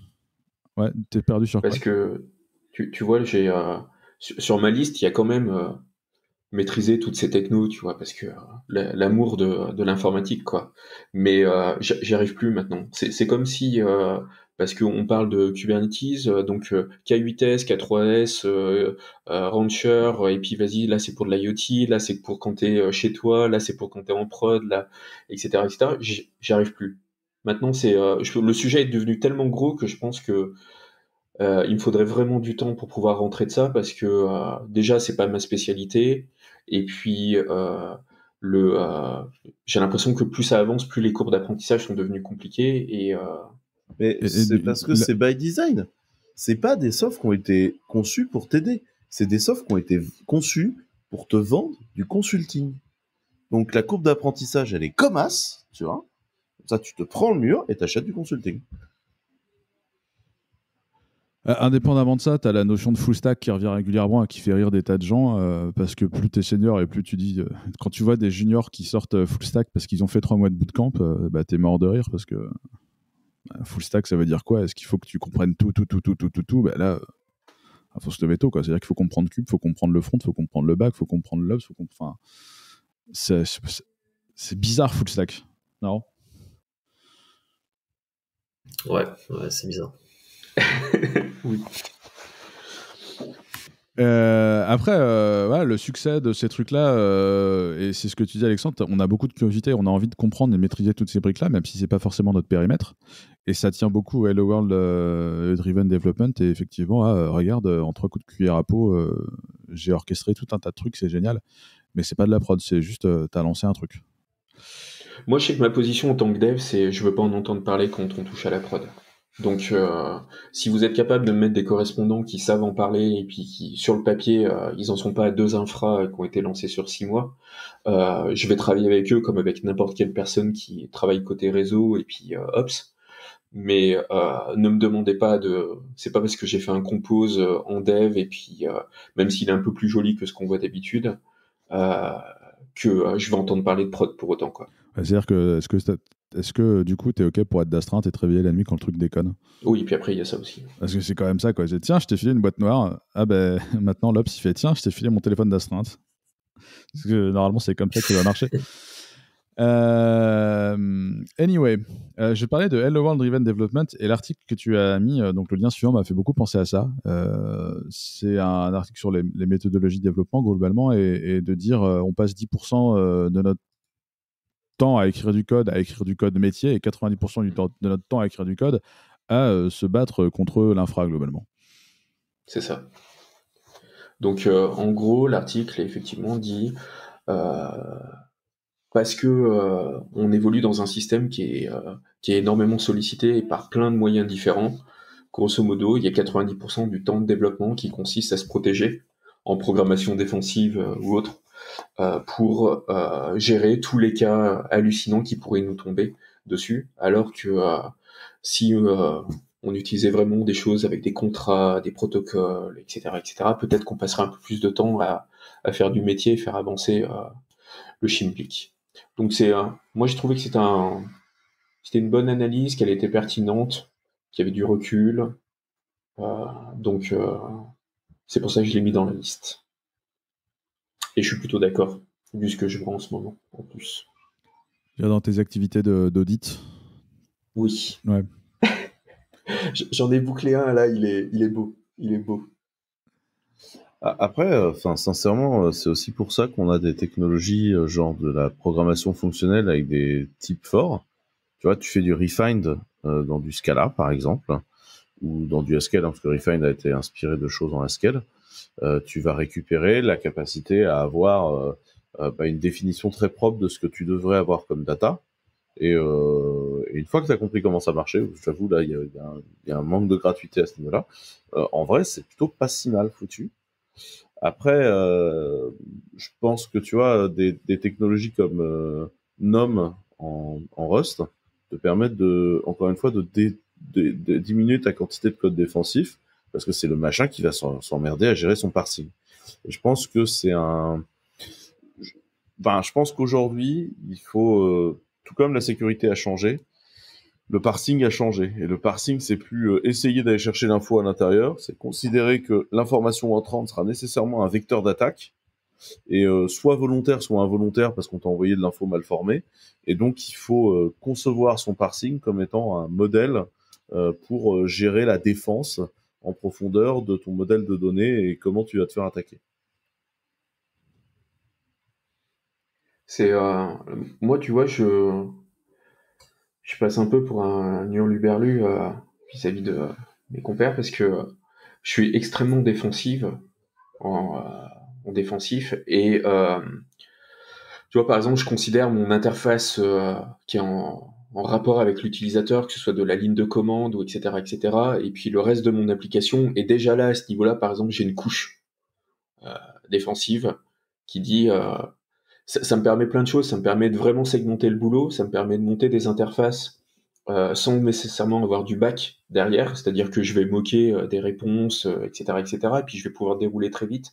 Ouais, t'es perdu sur Parce quoi? que, tu vois, j'ai sur ma liste, il y a quand même maîtriser toutes ces technos, tu vois, parce que l'amour de l'informatique, quoi. Mais j'y arrive plus maintenant. C'est comme si, parce qu'on parle de Kubernetes, donc K8s, K3s, Rancher, et puis vas-y, là c'est pour de l'IoT, là c'est pour quand t'es chez toi, là c'est pour quand t'es en prod, là, etc., etc. J'y arrive plus. Maintenant, le sujet est devenu tellement gros que je pense que il me faudrait vraiment du temps pour pouvoir rentrer de ça parce que déjà c'est pas ma spécialité et puis j'ai l'impression que plus ça avance, plus les courbes d'apprentissage sont devenues compliquées Mais c'est parce que c'est by design. C'est pas des softs qui ont été conçus pour t'aider. C'est des softs qui ont été conçus pour te vendre du consulting. Donc la courbe d'apprentissage, elle est comme as, tu vois. Comme ça, tu te prends le mur et t'achètes du consulting. Indépendamment de ça, tu as la notion de full stack qui revient régulièrement et qui fait rire des tas de gens parce que plus tu es senior et plus tu dis. Quand tu vois des juniors qui sortent full stack parce qu'ils ont fait 3 mois de bootcamp, tu es mort de rire parce que full stack, ça veut dire quoi? Est-ce qu'il faut que tu comprennes tout? Là, il faut se lever tôt, quoi. C'est-à-dire qu'il faut comprendre Cube, il faut comprendre le front, il faut comprendre le back, il faut comprendre l'ops, enfin, c'est bizarre full stack, non? Ouais, c'est bizarre. oui. Après, le succès de ces trucs-là, et c'est ce que tu dis, Alexandre, on a beaucoup de curiosité, on a envie de comprendre et de maîtriser toutes ces briques-là, même si c'est pas forcément notre périmètre. Et ça tient beaucoup au Hello World Driven Development. Et effectivement, regarde, en 3 coups de cuillère à peau, j'ai orchestré tout un tas de trucs, c'est génial. Mais c'est pas de la prod, c'est juste, t'as lancé un truc. Moi, je sais que ma position en tant que dev, c'est je veux pas en entendre parler quand on touche à la prod. Donc, si vous êtes capable de me mettre des correspondants qui savent en parler et puis qui, sur le papier, ils en sont pas à 2 infras qui ont été lancés sur 6 mois, je vais travailler avec eux comme avec n'importe quelle personne qui travaille côté réseau et puis ops. Mais ne me demandez pas c'est pas parce que j'ai fait un compose en dev et puis même s'il est un peu plus joli que ce qu'on voit d'habitude, que je vais entendre parler de prod pour autant, quoi. C'est-à-dire que est-ce que du coup, t'es OK pour être d'astreinte et te réveiller la nuit quand le truc déconne? Oui, puis après, il y a ça aussi. Parce que c'est quand même ça, quoi. Tiens, je t'ai filé une boîte noire. Ah ben, maintenant, l'Obs, il fait, tiens, je t'ai filé mon téléphone d'astreinte. Parce que normalement, c'est comme ça que ça va marcher. Anyway, je parlais de Hello World Driven Development et l'article que tu as mis, donc le lien suivant m'a fait beaucoup penser à ça. C'est un article sur les méthodologies de développement globalement et de dire on passe 10% de notre temps à écrire du code métier et 90% de notre temps à écrire du code à se battre contre l'infra globalement. C'est ça. Donc, en gros, l'article, effectivement, dit parce que on évolue dans un système qui est énormément sollicité par plein de moyens différents. Grosso modo, il y a 90% du temps de développement qui consiste à se protéger en programmation défensive ou autre pour gérer tous les cas hallucinants qui pourraient nous tomber dessus, alors que si on utilisait vraiment des choses avec des contrats, des protocoles, etc., peut-être qu'on passerait un peu plus de temps à faire du métier et faire avancer le Schimblick. Donc moi j'ai trouvé que c'était une bonne analyse, qu'elle était pertinente, qu'il y avait du recul. Donc c'est pour ça que je l'ai mis dans la liste. Et je suis plutôt d'accord, vu ce que je vois en ce moment, en plus. Dans tes activités d'audit? Oui. Ouais. J'en ai bouclé un, là, il est beau. Il est beau. Après, sincèrement, c'est aussi pour ça qu'on a des technologies genre de la programmation fonctionnelle avec des types forts. Tu vois, tu fais du refined dans du Scala, par exemple, ou dans du Haskell, hein, parce que refined a été inspiré de choses en Haskell. Tu vas récupérer la capacité à avoir une définition très propre de ce que tu devrais avoir comme data. Et une fois que tu as compris comment ça marchait, j'avoue, là, il y a un manque de gratuité à ce niveau-là. En vrai, c'est plutôt pas si mal foutu. Après, je pense que tu vois, des technologies comme Nom en Rust te permettent encore une fois, de diminuer ta quantité de code défensif, parce que c'est le machin qui va s'emmerder à gérer son parsing. Et je pense que je pense qu'aujourd'hui, il faut, tout comme la sécurité a changé, le parsing a changé. Et le parsing, c'est plus essayer d'aller chercher l'info à l'intérieur, c'est considérer que l'information entrante sera nécessairement un vecteur d'attaque, et soit volontaire, soit involontaire, parce qu'on t'a envoyé de l'info mal formée. Et donc, il faut concevoir son parsing comme étant un modèle pour gérer la défense en profondeur de ton modèle de données et comment tu vas te faire attaquer. C'est moi, tu vois, je passe un peu pour un hurluberlu vis-à-vis de mes compères, parce que je suis extrêmement défensive en défensif, et tu vois, par exemple, je considère mon interface qui est en rapport avec l'utilisateur, que ce soit de la ligne de commande ou etc., et puis le reste de mon application est déjà là à ce niveau-là. Par exemple, j'ai une couche défensive qui dit ça me permet plein de choses, ça me permet de vraiment segmenter le boulot, ça me permet de monter des interfaces sans nécessairement avoir du back derrière, c'est-à-dire que je vais moquer des réponses, etc., et puis je vais pouvoir dérouler très vite.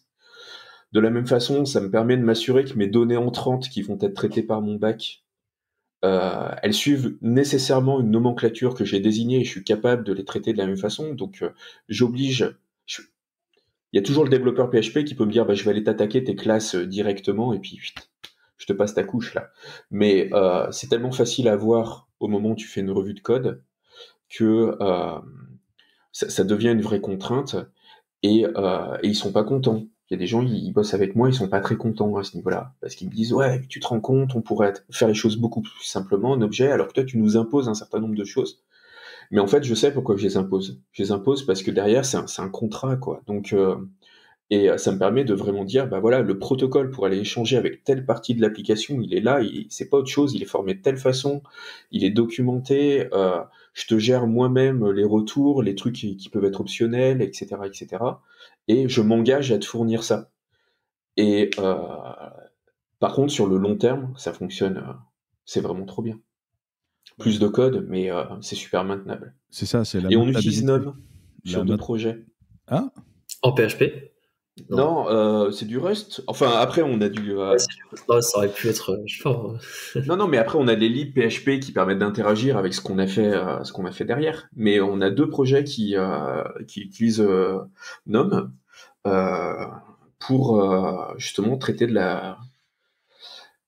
De la même façon, ça me permet de m'assurer que mes données entrantes qui vont être traitées par mon back, elles suivent nécessairement une nomenclature que j'ai désignée et je suis capable de les traiter de la même façon. Donc, j'oblige. Il y a toujours le développeur PHP qui peut me dire je vais aller t'attaquer tes classes directement et puis je te passe ta couche là. Mais c'est tellement facile à voir au moment où tu fais une revue de code que ça devient une vraie contrainte et ils sont pas contents. Il y a des gens, ils bossent avec moi, ils sont pas très contents à ce niveau-là, parce qu'ils me disent ouais, tu te rends compte, on pourrait faire les choses beaucoup plus simplement en objet, alors que toi tu nous imposes un certain nombre de choses. Mais en fait, je sais pourquoi je les impose. Je les impose parce que derrière c'est un contrat quoi. Donc ça me permet de vraiment dire voilà, le protocole pour aller échanger avec telle partie de l'application, il est là, c'est pas autre chose, il est formé de telle façon, il est documenté. Je te gère moi-même les retours, les trucs qui peuvent être optionnels, etc. Et je m'engage à te fournir ça. Et par contre, sur le long terme, ça fonctionne, c'est vraiment trop bien. Plus de code, mais c'est super maintenable. C'est ça, c'est la Et on utilise Nom sur de projets. Ah, En PHP? Non, c'est du Rust. Enfin, après, on a du. Ouais, ça aurait pu être fort. Non, mais après, on a des libs PHP qui permettent d'interagir avec ce qu'on a fait derrière. Mais on a 2 projets qui utilisent Gnome pour justement traiter de la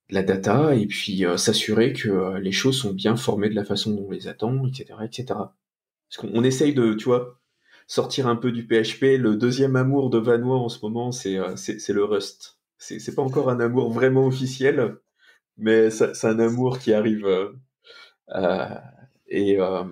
data et puis s'assurer que les choses sont bien formées de la façon dont on les attend, etc., etc. Parce qu'on essaye de, tu vois, sortir un peu du PHP. Le deuxième amour de Vanois en ce moment, c'est le Rust. C'est pas encore un amour vraiment officiel, mais c'est un amour qui arrive. Euh, et, euh,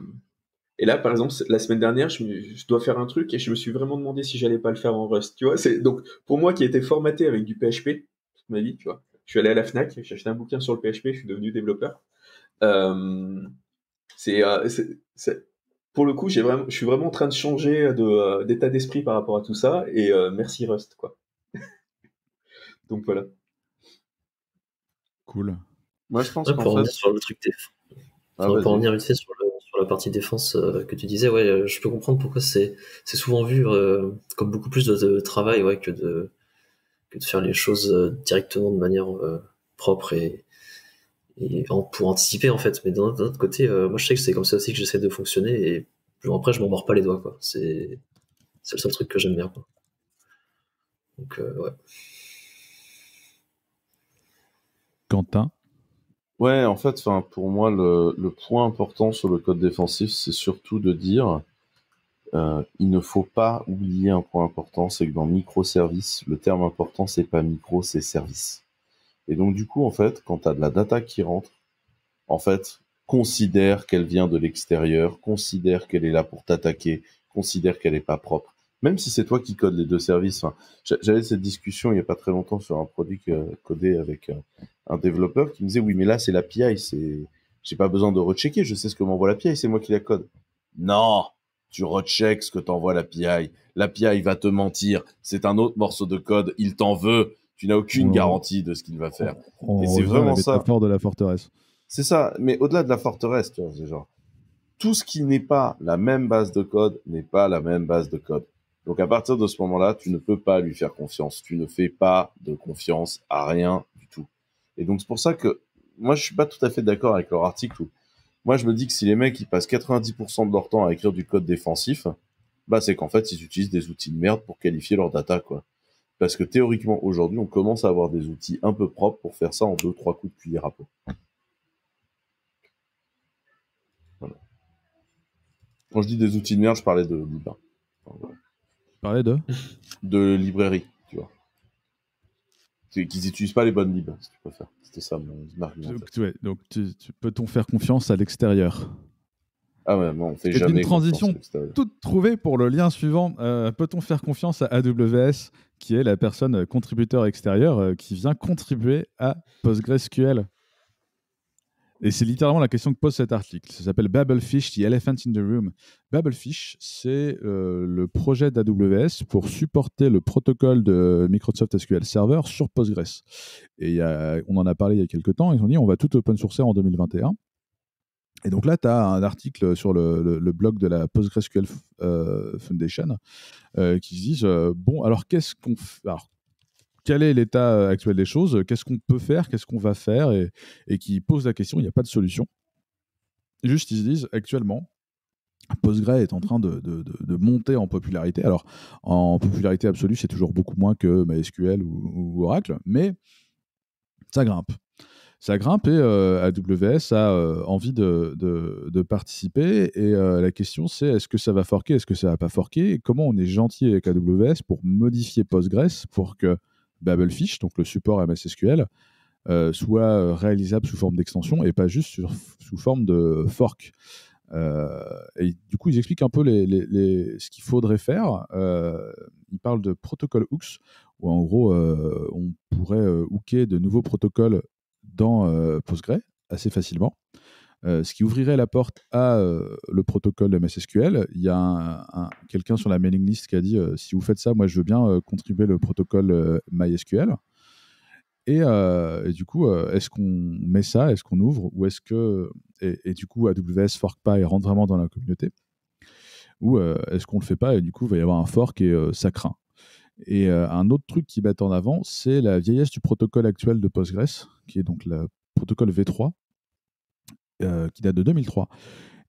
et là, par exemple, la semaine dernière, je dois faire un truc et je me suis vraiment demandé si j'allais pas le faire en Rust. Tu vois, donc pour moi qui était formaté avec du PHP toute ma vie, tu vois. Je suis allé à la Fnac, j'ai acheté un bouquin sur le PHP, je suis devenu développeur. Euh, pour le coup, je suis vraiment en train de changer d'état d'esprit par rapport à tout ça et merci Rust, quoi. Donc voilà. Cool. Moi, je pense Ouais, qu'en pour fait. revenir sur le truc pour vas-y. revenir vite fait sur la partie défense que tu disais, ouais, je peux comprendre pourquoi c'est souvent vu comme beaucoup plus de travail, ouais, que de faire les choses directement de manière propre pour anticiper en fait. Mais d'un autre côté, moi je sais que c'est comme ça aussi que j'essaie de fonctionner et après je m'en mords pas les doigts, quoi. C'est le seul truc que j'aime bien, quoi. Donc ouais. Quentin. Ouais, en fait, pour moi, le point important sur le code défensif, c'est surtout de dire il ne faut pas oublier un point important, c'est que dans microservice, le terme important, c'est pas micro, c'est service. Et donc, du coup, en fait, quand tu as de la data qui rentre, en fait, considère qu'elle vient de l'extérieur, considère qu'elle est là pour t'attaquer, considère qu'elle n'est pas propre. Même si c'est toi qui codes les 2 services. J'avais cette discussion il n'y a pas très longtemps sur un produit codé avec un développeur qui me disait oui, mais là, c'est l'API, j'ai pas besoin de rechecker, je sais ce que m'envoie l'API, c'est moi qui la code. Non, tu rechecks ce que t'envoie l'API. L'API va te mentir, c'est un autre morceau de code, il t'en veut, tu n'as aucune garantie de ce qu'il va faire. On Et c'est revient à la vraiment ça. métaphore de la forteresse. C'est ça, mais au-delà de la forteresse, tu vois, c'est genre, tout ce qui n'est pas la même base de code n'est pas la même base de code. Donc à partir de ce moment-là, tu ne peux pas lui faire confiance. Tu ne fais pas de confiance à rien du tout. Et donc c'est pour ça que moi je suis pas tout à fait d'accord avec leur article. Moi je me dis que si les mecs ils passent 90% de leur temps à écrire du code défensif, bah c'est qu'en fait ils utilisent des outils de merde pour qualifier leur data, quoi. Parce que théoriquement aujourd'hui on commence à avoir des outils un peu propres pour faire ça en 2-3 coups de cuillère à peau. Voilà. Quand je dis des outils de merde, je parlais de libre. Voilà. Tu parlais de librairie, tu vois. Qu'ils n'utilisent pas les bonnes libres, si tu préfères. C'était ça mon argument. Donc peut-on faire confiance à l'extérieur? Ah ouais, non, on fait C'est jamais une transition toute trouvée pour le lien suivant. Peut-on faire confiance à AWS, qui est la personne contributeur extérieur qui vient contribuer à PostgreSQL? Et c'est littéralement la question que pose cet article. Ça s'appelle Babelfish, The Elephant in the Room. Babelfish, c'est le projet d'AWS pour supporter le protocole de Microsoft SQL Server sur Postgres. Et on en a parlé il y a quelques temps. Ils ont dit on va tout open sourcer en 2021. Et donc là, tu as un article sur le blog de la PostgreSQL Foundation qui se disent bon, alors qu'est-ce qu'on fait? Alors, quel est l'état actuel des choses? Qu'est-ce qu'on peut faire? Qu'est-ce qu'on va faire? Et qui posent la question, il n'y a pas de solution. Juste, ils se disent, actuellement, Postgre est en train de monter en popularité. Alors, en popularité absolue, c'est toujours beaucoup moins que MySQL ou Oracle, mais ça grimpe. Ça grimpe et AWS a envie de participer. Et la question, c'est est-ce que ça va forker? Est-ce que ça ne va pas forker? Et comment on est gentil avec AWS pour modifier Postgres pour que Babelfish, donc le support MS SQL, soit réalisable sous forme d'extension et pas juste sous forme de fork. Et du coup, ils expliquent un peu ce qu'il faudrait faire. Ils parlent de protocole hooks, où en gros, on pourrait hooker de nouveaux protocoles dans Postgre assez facilement. Ce qui ouvrirait la porte à le protocole MS SQL. Il y a quelqu'un sur la mailing list qui a dit si vous faites ça, moi je veux bien contribuer le protocole MySQL. Et du coup, est-ce qu'on met ça? Est-ce qu'on ouvre? Ou est-ce que. Et du coup, AWS fork pas et rentre vraiment dans la communauté? Ou est-ce qu'on le fait pas et du coup, il va y avoir un fork et ça craint? Et un autre truc qu'ils mettent en avant, c'est la vieillesse du protocole actuel de Postgres, qui est donc le protocole V3, qui date de 2003.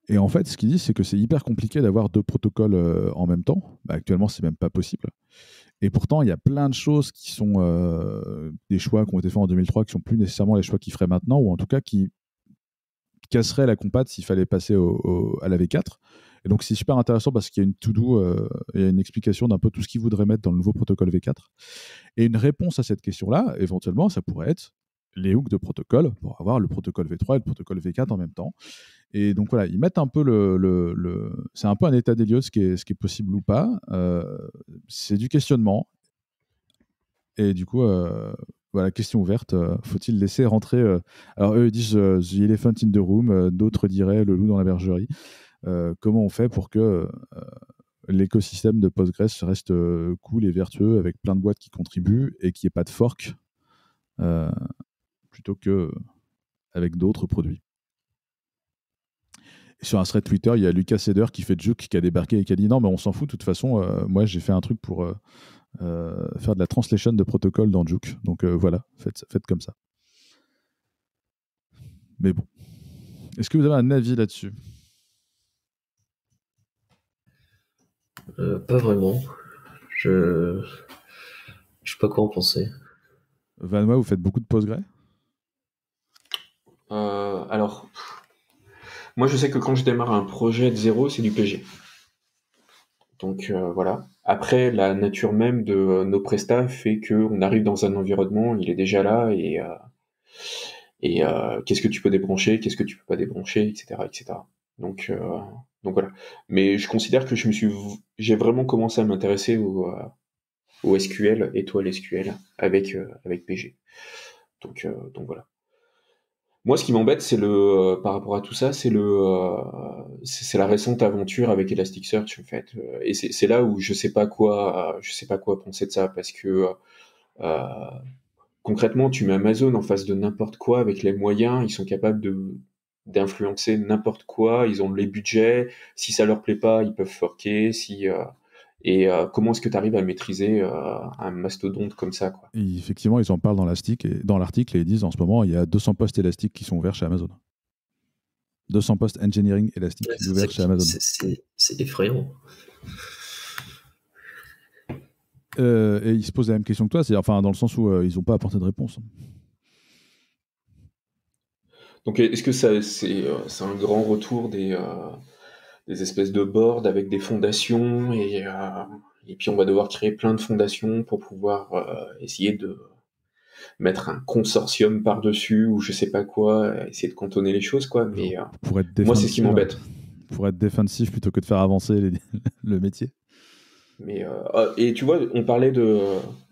Et en fait, ce qu'ils disent, c'est que c'est hyper compliqué d'avoir 2 protocoles en même temps. Actuellement, c'est même pas possible. Et pourtant, il y a plein de choses qui sont des choix qui ont été faits en 2003 qui sont plus nécessairement les choix qu'ils feraient maintenant, ou en tout cas qui casseraient la compat s'il fallait passer à la V4. Et donc, c'est super intéressant parce qu'il y a une to-do, il y a une explication d'un peu tout ce qu'ils voudraient mettre dans le nouveau protocole V4. Et une réponse à cette question-là, éventuellement, ça pourrait être les hooks de protocole pour avoir le protocole V3 et le protocole V4 en même temps. Et donc voilà, ils mettent un peu c'est un peu un état des lieux de ce qui est possible ou pas. C'est du questionnement. Et du coup, voilà, question ouverte. Faut-il laisser rentrer alors eux ils disent the elephant in the room, d'autres diraient le loup dans la bergerie. Comment on fait pour que l'écosystème de Postgres reste cool et vertueux avec plein de boîtes qui contribuent et qu'il n'y ait pas de fork plutôt que avec d'autres produits. Et sur un thread Twitter, il y a Lucas Seder qui fait Juke qui a débarqué et qui a dit non mais on s'en fout de toute façon, moi j'ai fait un truc pour faire de la translation de protocole dans Juke, donc voilà, faites comme ça. Mais bon, est-ce que vous avez un avis là-dessus? Pas vraiment. Je sais pas quoi en penser. Vanois, vous faites beaucoup de Postgre? Alors, moi je sais que quand je démarre un projet de zéro, c'est du PG. Donc voilà. Après, la nature même de nos prestats fait qu'on arrive dans un environnement, il est déjà là, et qu'est-ce que tu peux débrancher, qu'est-ce que tu peux pas débrancher, etc., etc. Donc voilà. Mais je considère que j'ai vraiment commencé à m'intéresser au SQL, étoile SQL, avec PG. Donc voilà. Moi, ce qui m'embête, c'est par rapport à tout ça, c'est la récente aventure avec Elasticsearch en fait. Et c'est là où je sais pas quoi penser de ça, parce que euh, concrètement, tu mets Amazon en face de n'importe quoi avec les moyens, ils sont capables d'influencer n'importe quoi, ils ont les budgets, si ça leur plaît pas, ils peuvent forker, comment est-ce que tu arrives à maîtriser un mastodonte comme ça, quoi. Et effectivement, ils en parlent dans l'article et ils disent en ce moment, il y a 200 postes élastiques qui sont ouverts chez Amazon. 200 postes engineering élastiques ouverts chez Amazon. C'est effrayant. Et ils se posent la même question que toi, enfin, dans le sens où ils n'ont pas apporté de réponse. Donc, est-ce que c'est un grand retour des espèces de boards avec des fondations et puis on va devoir créer plein de fondations pour pouvoir essayer de mettre un consortium par-dessus ou je sais pas quoi, essayer de cantonner les choses, quoi. Mais moi, c'est ce qui m'embête. Pour être défensif plutôt que de faire avancer le métier. Mais et tu vois, on parlait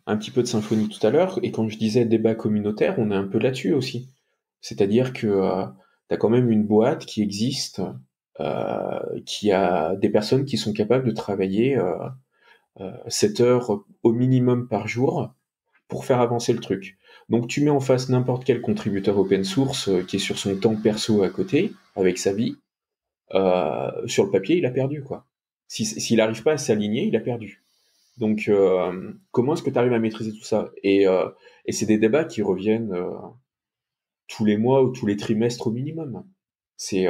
un petit peu de Symfony tout à l'heure, et quand je disais débat communautaire, on est un peu là-dessus aussi. C'est-à-dire que tu as quand même une boîte qui existe, qui a des personnes qui sont capables de travailler 7 heures au minimum par jour pour faire avancer le truc. Donc tu mets en face n'importe quel contributeur open source qui est sur son temps perso à côté, avec sa vie, sur le papier, il a perdu, quoi. S'il n'arrive pas à s'aligner, il a perdu. Donc, comment est-ce que tu arrives à maîtriser tout ça? Et c'est des débats qui reviennent tous les mois ou tous les trimestres au minimum. C'est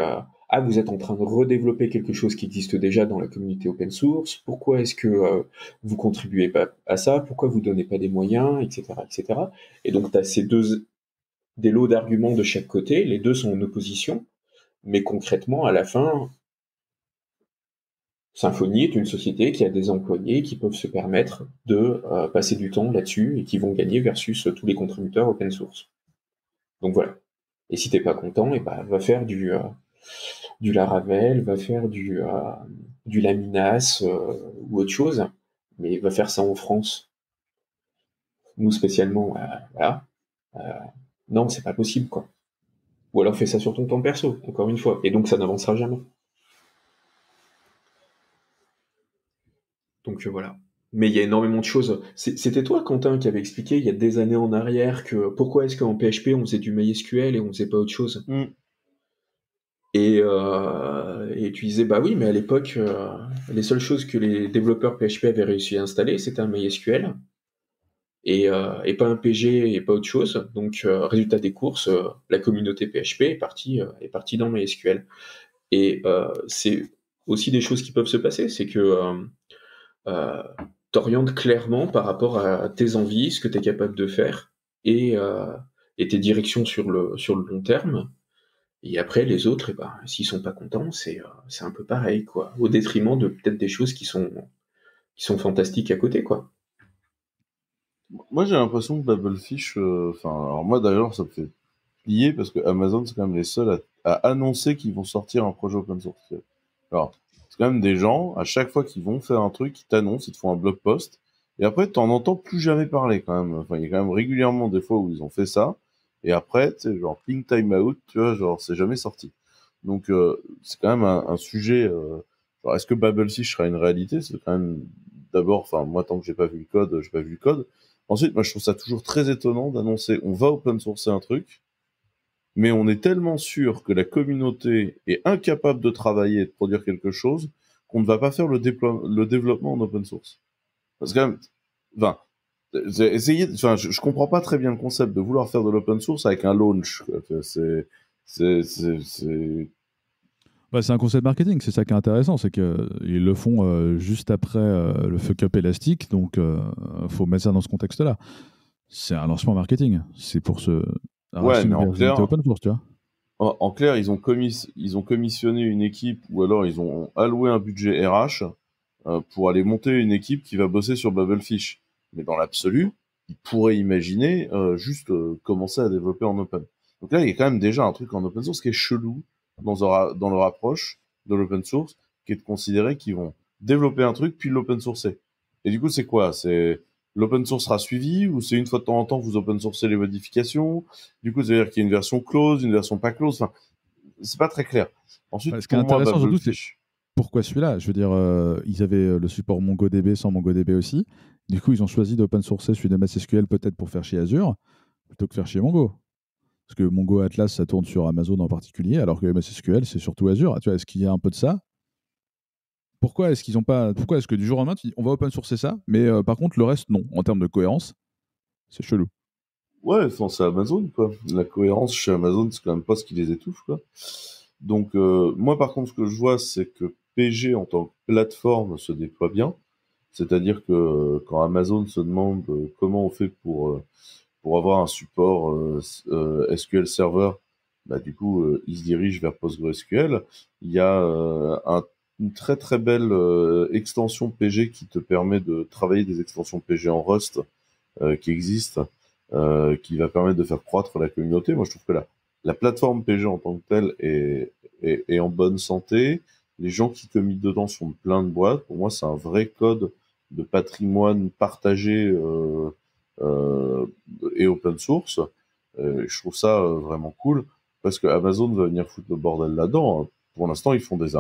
vous êtes en train de redévelopper quelque chose qui existe déjà dans la communauté open source. Pourquoi est-ce que vous contribuez pas à ça? Pourquoi vous donnez pas des moyens, etc., etc. Et donc, tu as des lots d'arguments de chaque côté. Les deux sont en opposition. Mais concrètement, à la fin, Symfony est une société qui a des employés qui peuvent se permettre de passer du temps là-dessus et qui vont gagner versus tous les contributeurs open source. Donc voilà. Et si t'es pas content, va faire du Laravel, va faire du Laminas ou autre chose, mais va faire ça en France. Nous spécialement, voilà. Non, c'est pas possible, quoi. Ou alors fais ça sur ton temps perso, encore une fois. Et donc ça n'avancera jamais. Donc voilà. Mais il y a énormément de choses. C'était toi, Quentin, qui avait expliqué il y a des années en arrière que pourquoi est-ce qu'en PHP on faisait du MySQL et on faisait pas autre chose. Et tu disais, bah oui, mais à l'époque, les seules choses que les développeurs PHP avaient réussi à installer, c'était un MySQL et pas un PG et pas autre chose. Donc, résultat des courses, la communauté PHP est partie dans MySQL. Et c'est aussi des choses qui peuvent se passer, c'est que t'orientes clairement par rapport à tes envies, ce que tu es capable de faire, et tes directions sur le long terme. Et après, les autres, s'ils sont pas contents, c'est un peu pareil, quoi. Au détriment de peut-être des choses qui sont fantastiques à côté, quoi. Moi, j'ai l'impression que Babelfish, alors moi d'ailleurs, ça me fait plier parce que Amazon, c'est quand même les seuls à annoncer qu'ils vont sortir un projet open source. Alors, c'est quand même des gens, à chaque fois qu'ils vont faire un truc, ils t'annoncent, ils te font un blog post, et après, t'en entends plus jamais parler quand même. Enfin, il y a quand même régulièrement des fois où ils ont fait ça, et après, tu sais, genre ping time out, tu vois, genre c'est jamais sorti. Donc, c'est quand même un sujet. Genre, est-ce que Babelfish sera une réalité? C'est quand même d'abord, enfin, moi, tant que j'ai pas vu le code, j'ai pas vu le code. Ensuite, moi, je trouve ça toujours très étonnant d'annoncer, on va open sourcer un truc, mais on est tellement sûr que la communauté est incapable de travailler et de produire quelque chose qu'on ne va pas faire le développement en open source. Parce que, enfin, je comprends pas très bien le concept de vouloir faire de l'open source avec un launch. C'est C'est un concept marketing, c'est ça qui est intéressant, c'est qu'ils le font juste après le fuck-up élastique, donc il faut mettre ça dans ce contexte-là. C'est un lancement marketing, c'est pour se racheter une version open source, tu vois. En clair, ils ont commissionné une équipe ou alors ils ont alloué un budget RH pour aller monter une équipe qui va bosser sur Babelfish. Mais dans l'absolu, ils pourraient imaginer juste commencer à développer en open. Donc là, il y a quand même déjà un truc en open source qui est chelou dans leur approche de l'open source, qui est de considérer qu'ils vont développer un truc puis l'open sourcer. Et du coup, c'est quoi? C'est l'open source sera suivi ou c'est une fois de temps en temps vous open sourcez les modifications? Du coup, ça veut dire qu'il y a une version close, une version pas close. Enfin, c'est pas très clair. Ensuite, ce qui est pour moi, intéressant surtout, c'est Babelfish, pourquoi celui-là. Je veux dire, ils avaient le support MongoDB sans MongoDB aussi. Du coup, ils ont choisi d'open sourcer celui de MySQL peut-être pour faire chez Azure plutôt que faire chez Mongo. Parce que Mongo Atlas, ça tourne sur Amazon en particulier, alors que MySQL, c'est surtout Azure. Tu vois, est-ce qu'il y a un peu de ça? Pourquoi est-ce que du jour au lendemain, tu dis, on va open sourcer ça, mais par contre, le reste, non. En termes de cohérence, c'est chelou. ouais, enfin, c'est Amazon, quoi. La cohérence chez Amazon, c'est quand même pas ce qui les étouffe, quoi. Donc, moi, par contre, ce que je vois, c'est que PG, en tant que plateforme, se déploie bien. C'est-à-dire que quand Amazon se demande comment on fait pour avoir un support SQL Server, bah, du coup, il se dirige vers PostgreSQL. Il y a une très très belle extension PG qui te permet de travailler des extensions PG en Rust qui existent, qui va permettre de faire croître la communauté. Moi, je trouve que la plateforme PG en tant que telle est en bonne santé. Les gens qui commitent dedans sont plein de boîtes. Pour moi, c'est un vrai code de patrimoine partagé et open source. Je trouve ça vraiment cool parce que Amazon va venir foutre le bordel là-dedans, hein. Pour l'instant, ils font des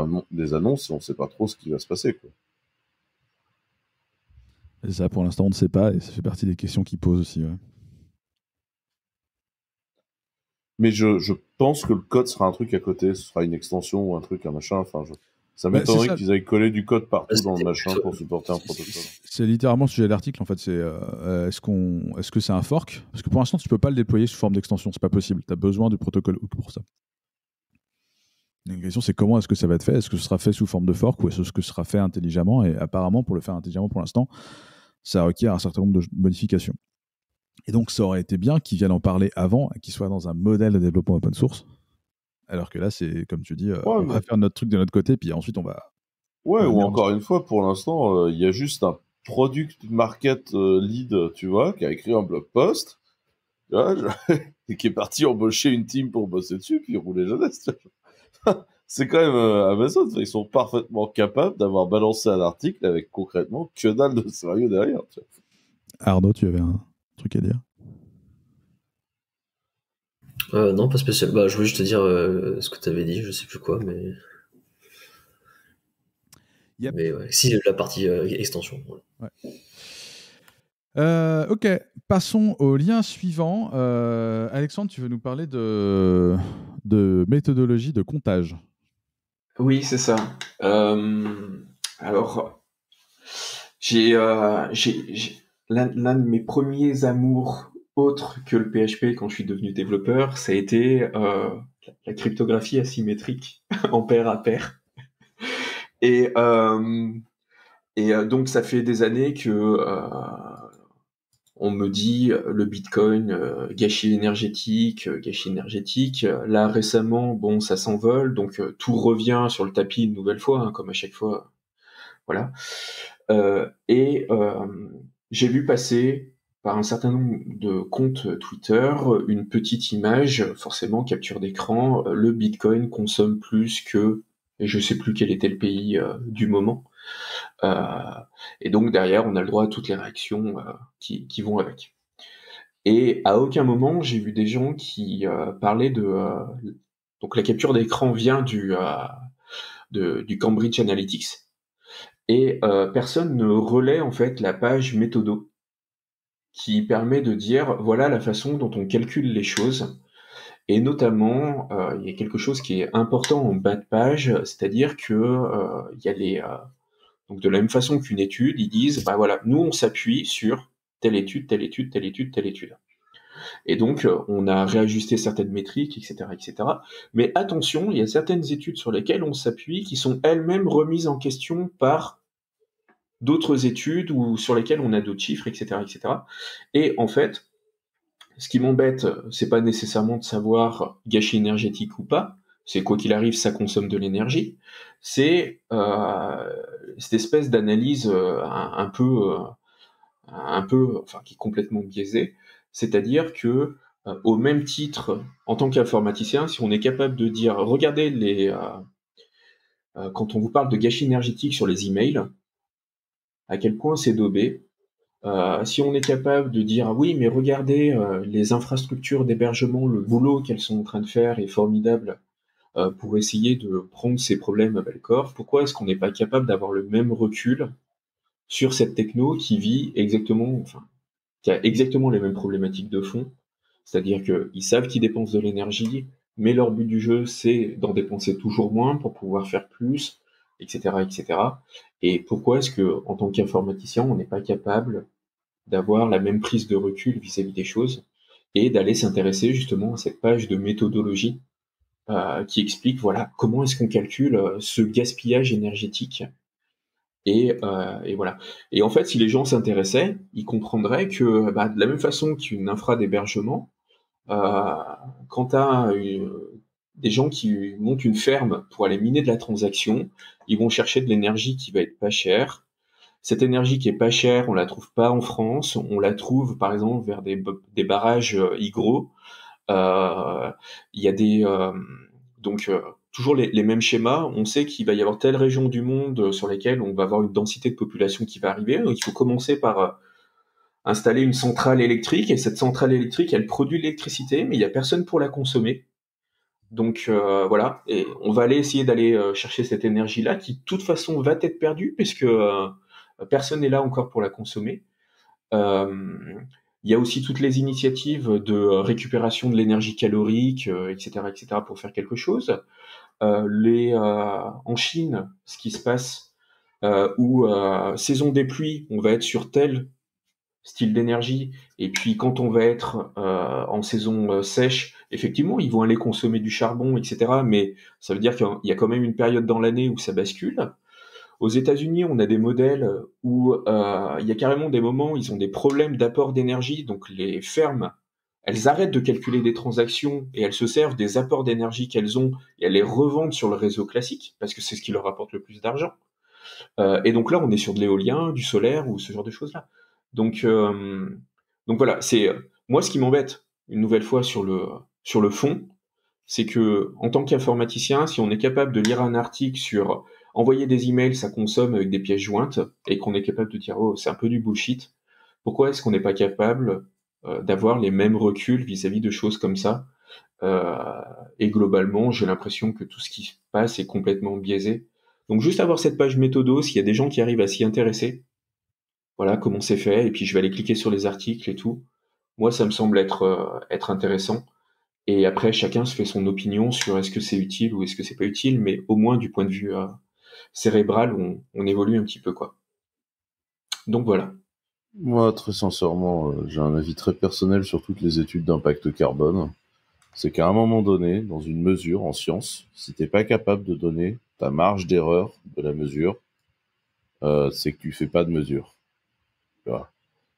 annonces et on ne sait pas trop ce qui va se passer, quoi. Et ça, pour l'instant, on ne sait pas, et ça fait partie des questions qu'ils posent aussi. Ouais. Mais je pense que le code sera un truc à côté, ce sera une extension ou un truc, un machin. Enfin, ça m'étonnerait qu'ils aient collé du code partout dans le machin pour supporter un protocole. C'est littéralement le sujet de l'article, en fait. C'est est-ce que c'est un fork? Parce que pour l'instant, tu ne peux pas le déployer sous forme d'extension. C'est pas possible. Tu as besoin du protocole hook pour ça. La question, c'est comment est-ce que ça va être fait? Est-ce que ce sera fait sous forme de fork ou est-ce que ce sera fait intelligemment? Et apparemment, pour le faire intelligemment pour l'instant, ça requiert un certain nombre de modifications. Et donc, ça aurait été bien qu'ils viennent en parler avant et qu'ils soient dans un modèle de développement open source. Alors que là, c'est comme tu dis, on va faire notre truc de notre côté, puis ensuite on va. Ouais, ou encore une fois, pour l'instant, il y a juste un product market lead, tu vois, qui a écrit un blog post, tu vois, et qui est parti embaucher une team pour bosser dessus, puis rouler jeunesse. C'est quand même Amazon, ils sont parfaitement capables d'avoir balancé un article avec concrètement que dalle de sérieux derrière. Tu vois. Arnaud, tu avais un truc à dire? Non, pas spécial. Je voulais juste te dire ce que tu avais dit, je sais plus quoi, mais. Yep. Mais ouais, si, la partie extension. Ouais. Ok, passons au lien suivant. Alexandre, tu veux nous parler de méthodologie de comptage. Oui, c'est ça. Alors, l'un de mes premiers amours autres que le PHP quand je suis devenu développeur, ça a été la cryptographie asymétrique en pair à pair. Et, donc ça fait des années que on me dit le Bitcoin, gâchis énergétique, gâchis énergétique. Là récemment, bon, ça s'envole, donc tout revient sur le tapis une nouvelle fois, hein, comme à chaque fois. Voilà. J'ai vu passer par un certain nombre de comptes Twitter une petite image, forcément capture d'écran. Le Bitcoin consomme plus que, et je sais plus quel était le pays du moment. Et donc derrière, on a le droit à toutes les réactions qui vont avec. Et à aucun moment, j'ai vu des gens qui parlaient de... donc la capture d'écran vient du Cambridge Analytics. Et personne ne relaie en fait la page méthodo qui permet de dire voilà la façon dont on calcule les choses. Et notamment, il y a quelque chose qui est important en bas de page, c'est-à-dire que il y a les donc de la même façon qu'une étude, ils disent bah voilà, nous on s'appuie sur telle étude, telle étude, telle étude, telle étude. Et donc on a réajusté certaines métriques, etc., etc. Mais attention, il y a certaines études sur lesquelles on s'appuie qui sont elles-mêmes remises en question par d'autres études ou sur lesquelles on a d'autres chiffres, etc., etc. Et en fait, ce qui m'embête, c'est pas nécessairement de savoir gâchis énergétique ou pas. C'est quoi qu'il arrive, ça consomme de l'énergie. C'est cette espèce d'analyse enfin, qui est complètement biaisée. C'est-à-dire que, au même titre, en tant qu'informaticien, si on est capable de dire, regardez quand on vous parle de gâchis énergétique sur les emails, à quel point c'est daubé. Si on est capable de dire oui, mais regardez les infrastructures d'hébergement, le boulot qu'elles sont en train de faire est formidable pour essayer de prendre ces problèmes à bas-le-corps, pourquoi est-ce qu'on n'est pas capable d'avoir le même recul sur cette techno qui vit exactement, enfin, qui a exactement les mêmes problématiques de fond, c'est-à-dire qu'ils savent qu'ils dépensent de l'énergie, mais leur but du jeu, c'est d'en dépenser toujours moins pour pouvoir faire plus, etc., etc. Et pourquoi est-ce que, en tant qu'informaticien, on n'est pas capable d'avoir la même prise de recul vis-à-vis des choses et d'aller s'intéresser justement à cette page de méthodologie qui explique voilà comment est-ce qu'on calcule ce gaspillage énergétique et voilà. Et en fait, si les gens s'intéressaient, ils comprendraient que bah, de la même façon qu'une infra d'hébergement, euh, quand tu as des gens qui montent une ferme pour aller miner de la transaction, ils vont chercher de l'énergie qui va être pas chère. Cette énergie qui est pas chère, on la trouve pas en France, on la trouve par exemple vers des barrages hydro. Il y a donc toujours les mêmes schémas. On sait qu'il va y avoir telle région du monde sur lesquelles on va avoir une densité de population qui va arriver. Donc il faut commencer par installer une centrale électrique et cette centrale électrique, elle produit de l'électricité, mais il y a personne pour la consommer. Donc voilà, et on va aller essayer d'aller chercher cette énergie-là qui de toute façon va être perdue puisque personne n'est là encore pour la consommer. Il y a aussi toutes les initiatives de récupération de l'énergie calorique, etc., etc., pour faire quelque chose. En Chine, ce qui se passe, où saison des pluies, on va être sur tel style d'énergie, et puis quand on va être en saison sèche, effectivement, ils vont aller consommer du charbon, etc., mais ça veut dire qu'il y a quand même une période dans l'année où ça bascule. Aux États-Unis, on a des modèles où il y a carrément des moments où ils ont des problèmes d'apport d'énergie, donc les fermes, elles arrêtent de calculer des transactions et elles se servent des apports d'énergie qu'elles ont et elles les revendent sur le réseau classique parce que c'est ce qui leur apporte le plus d'argent. Et donc là, on est sur de l'éolien, du solaire ou ce genre de choses-là. Donc, donc voilà, c'est moi ce qui m'embête une nouvelle fois sur le fond, c'est que en tant qu'informaticien, si on est capable de lire un article sur envoyer des emails, ça consomme avec des pièces jointes, et qu'on est capable de dire oh c'est un peu du bullshit, pourquoi est-ce qu'on n'est pas capable d'avoir les mêmes reculs vis-à-vis de choses comme ça et globalement, j'ai l'impression que tout ce qui se passe est complètement biaisé. Donc juste avoir cette page méthodo, s'il y a des gens qui arrivent à s'y intéresser, voilà comment c'est fait, et puis je vais aller cliquer sur les articles et tout. Moi, ça me semble être intéressant. Et après, chacun se fait son opinion sur est-ce que c'est utile ou est-ce que c'est pas utile, mais au moins du point de vue cérébral, on évolue un petit peu, quoi. Donc voilà. Moi, très sincèrement, j'ai un avis très personnel sur toutes les études d'impact carbone. C'est qu'à un moment donné, dans une mesure en science, si t'es pas capable de donner ta marge d'erreur de la mesure, c'est que tu fais pas de mesure. Tu vois.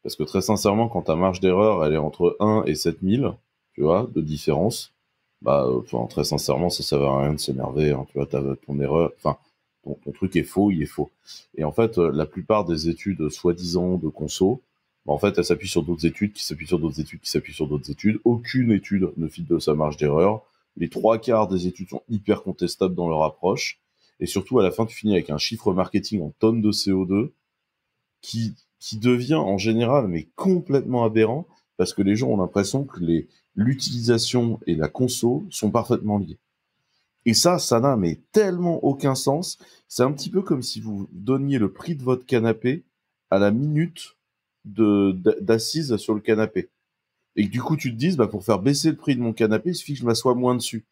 Parce que très sincèrement, quand ta marge d'erreur, elle est entre 1 et 7000, tu vois, de différence, bah, enfin, très sincèrement, ça sert à rien de s'énerver, hein, tu vois, ton erreur, enfin, ton truc est faux, il est faux. Et en fait, la plupart des études soi-disant de conso, bah, en fait, elles s'appuient sur d'autres études, qui s'appuient sur d'autres études, qui s'appuient sur d'autres études. Aucune étude ne fit de sa marge d'erreur. Les 3/4 des études sont hyper contestables dans leur approche. Et surtout, à la fin, tu finis avec un chiffre marketing en tonnes de CO2 qui devient en général mais complètement aberrant parce que les gens ont l'impression que l'utilisation et la conso sont parfaitement liées. Et ça n'a mais tellement aucun sens. C'est un petit peu comme si vous donniez le prix de votre canapé à la minute d'assise sur le canapé. Et que du coup, tu te dises, bah, pour faire baisser le prix de mon canapé, il suffit que je m'assoie moins dessus.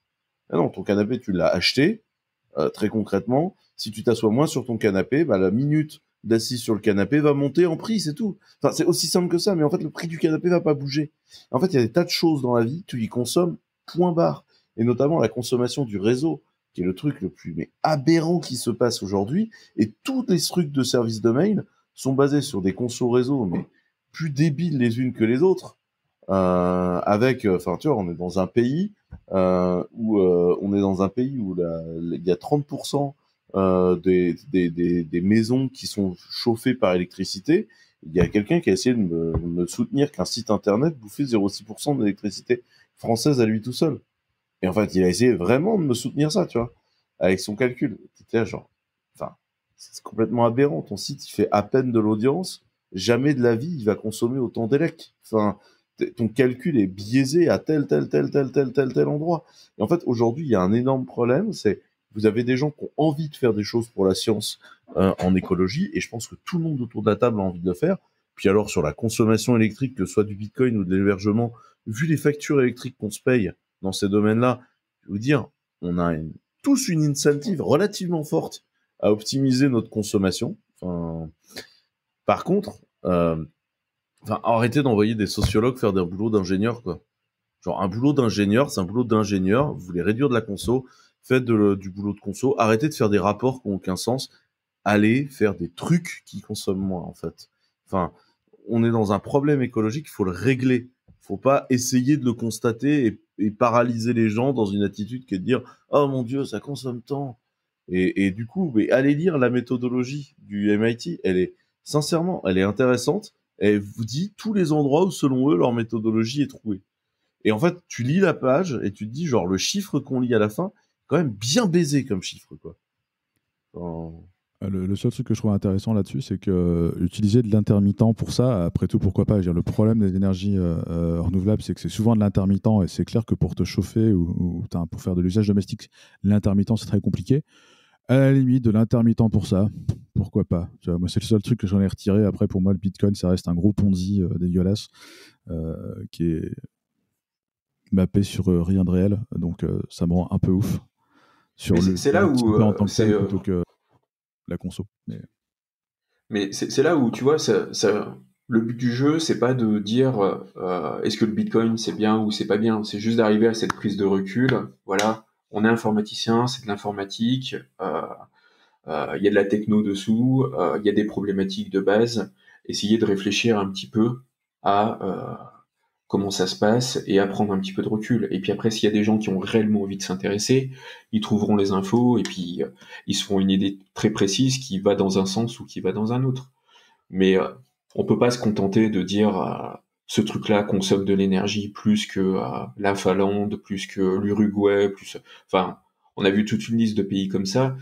Ah non, ton canapé, tu l'as acheté, très concrètement. Si tu t'assois moins sur ton canapé, bah, la minute d'assise sur le canapé va monter en prix, c'est tout. Enfin, c'est aussi simple que ça, mais en fait, le prix du canapé va pas bouger. En fait, il y a des tas de choses dans la vie, tu y consommes, point barre. Et notamment la consommation du réseau, qui est le truc le plus aberrant qui se passe aujourd'hui. Et tous les trucs de services de mail sont basés sur des consos réseau, mais plus débiles les unes que les autres. Enfin, tu vois, on est dans un pays où il y a 30% des maisons qui sont chauffées par électricité. Il y a quelqu'un qui a essayé de me soutenir qu'un site internet bouffait 0,6% de l'électricité française à lui tout seul. Et en fait, il a essayé vraiment de me soutenir ça, tu vois, avec son calcul. C'était là, genre, enfin, c'est complètement aberrant. Ton site, il fait à peine de l'audience. Jamais de la vie, il va consommer autant d'élec. Enfin, ton calcul est biaisé à tel endroit. Et en fait, aujourd'hui, il y a un énorme problème, c'est vous avez des gens qui ont envie de faire des choses pour la science en écologie, et je pense que tout le monde autour de la table a envie de le faire. Puis alors, sur la consommation électrique, que ce soit du Bitcoin ou de l'hébergement, vu les factures électriques qu'on se paye dans ces domaines-là, je veux dire, on a tous une incentive relativement forte à optimiser notre consommation. Enfin, par contre, arrêtez d'envoyer des sociologues faire des boulots d'ingénieur, quoi. Genre, un boulot d'ingénieur, c'est un boulot d'ingénieur. Vous voulez réduire de la conso, faites du boulot de conso. Arrêtez de faire des rapports qui n'ont aucun sens. Allez faire des trucs qui consomment moins, en fait. Enfin, on est dans un problème écologique, il faut le régler. Faut pas essayer de le constater et paralyser les gens dans une attitude qui est de dire « Oh mon Dieu, ça consomme tant !» Et du coup, allez lire la méthodologie du MIT. Sincèrement, elle est intéressante. Elle vous dit tous les endroits où, selon eux, leur méthodologie est trouée. Et en fait, tu lis la page et tu te dis, genre, le chiffre qu'on lit à la fin, quand même bien baisé comme chiffre, quoi. Enfin... Le seul truc que je trouve intéressant là-dessus, c'est que utiliser de l'intermittent pour ça, après tout, pourquoi pas. Je veux dire, le problème des énergies renouvelables, c'est que c'est souvent de l'intermittent, et c'est clair que pour te chauffer ou pour faire de l'usage domestique, l'intermittent, c'est très compliqué. À la limite, de l'intermittent pour ça, pourquoi pas. Tu vois, moi, c'est le seul truc que j'en ai retiré. Après, pour moi, le Bitcoin, ça reste un gros Ponzi dégueulasse qui est mappé sur rien de réel. Donc, ça me rend un peu ouf. C'est là où en tant que tel, plutôt que la conso. Mais c'est là où, tu vois, le but du jeu, c'est pas de dire est-ce que le Bitcoin c'est bien ou c'est pas bien. C'est juste d'arriver à cette prise de recul. Voilà, on est informaticien, c'est de l'informatique, il y a de la techno dessous, il y a des problématiques de base. Essayer de réfléchir un petit peu à comment ça se passe et à prendre un petit peu de recul. Et puis après, s'il y a des gens qui ont réellement envie de s'intéresser, ils trouveront les infos et puis ils se font une idée très précise qui va dans un sens ou qui va dans un autre. Mais on peut pas se contenter de dire ce truc-là consomme de l'énergie plus que la Finlande, plus que l'Uruguay, plus. Enfin, on a vu toute une liste de pays comme ça.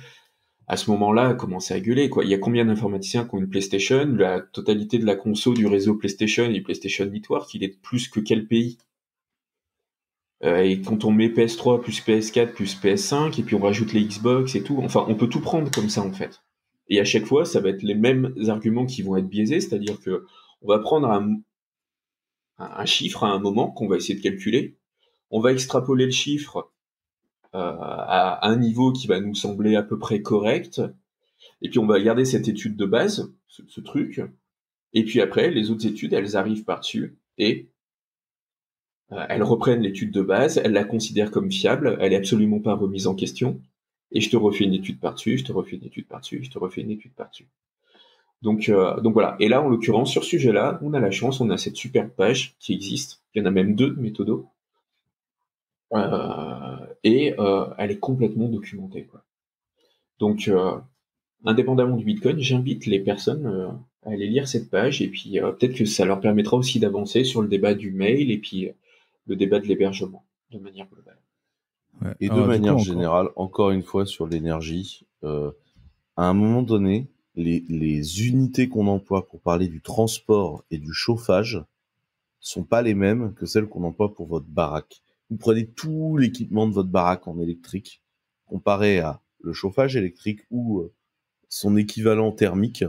À ce moment-là, commencer à gueuler, quoi. Il y a combien d'informaticiens qui ont une PlayStation? La totalité de la conso du réseau PlayStation et PlayStation Network, il est de plus que quel pays? Et quand on met PS3 plus PS4 plus PS5 et puis on rajoute les Xbox et tout, enfin, on peut tout prendre comme ça en fait. Et à chaque fois, ça va être les mêmes arguments qui vont être biaisés, c'est-à-dire que on va prendre un chiffre à un moment qu'on va essayer de calculer. on va extrapoler le chiffre à un niveau qui va nous sembler à peu près correct, et puis on va garder cette étude de base, ce truc, et puis après, les autres études, elles arrivent par-dessus, et elles reprennent l'étude de base, elles la considèrent comme fiable, elle est absolument pas remise en question, et je te refais une étude par-dessus, je te refais une étude par-dessus, je te refais une étude par-dessus. Donc voilà. Et là, en l'occurrence, sur ce sujet-là, on a la chance, on a cette superbe page qui existe. Il y en a même 2 de Méthodo. Et elle est complètement documentée, quoi. Donc, indépendamment du Bitcoin, j'invite les personnes à aller lire cette page, et puis peut-être que ça leur permettra aussi d'avancer sur le débat du mail, et puis le débat de l'hébergement, de manière globale. Ouais. Et Alors, de du coup, manière générale, encore une fois sur l'énergie, à un moment donné, les unités qu'on emploie pour parler du transport et du chauffage sont pas les mêmes que celles qu'on emploie pour votre baraque. Vous prenez tout l'équipement de votre baraque en électrique, comparé à le chauffage électrique ou son équivalent thermique,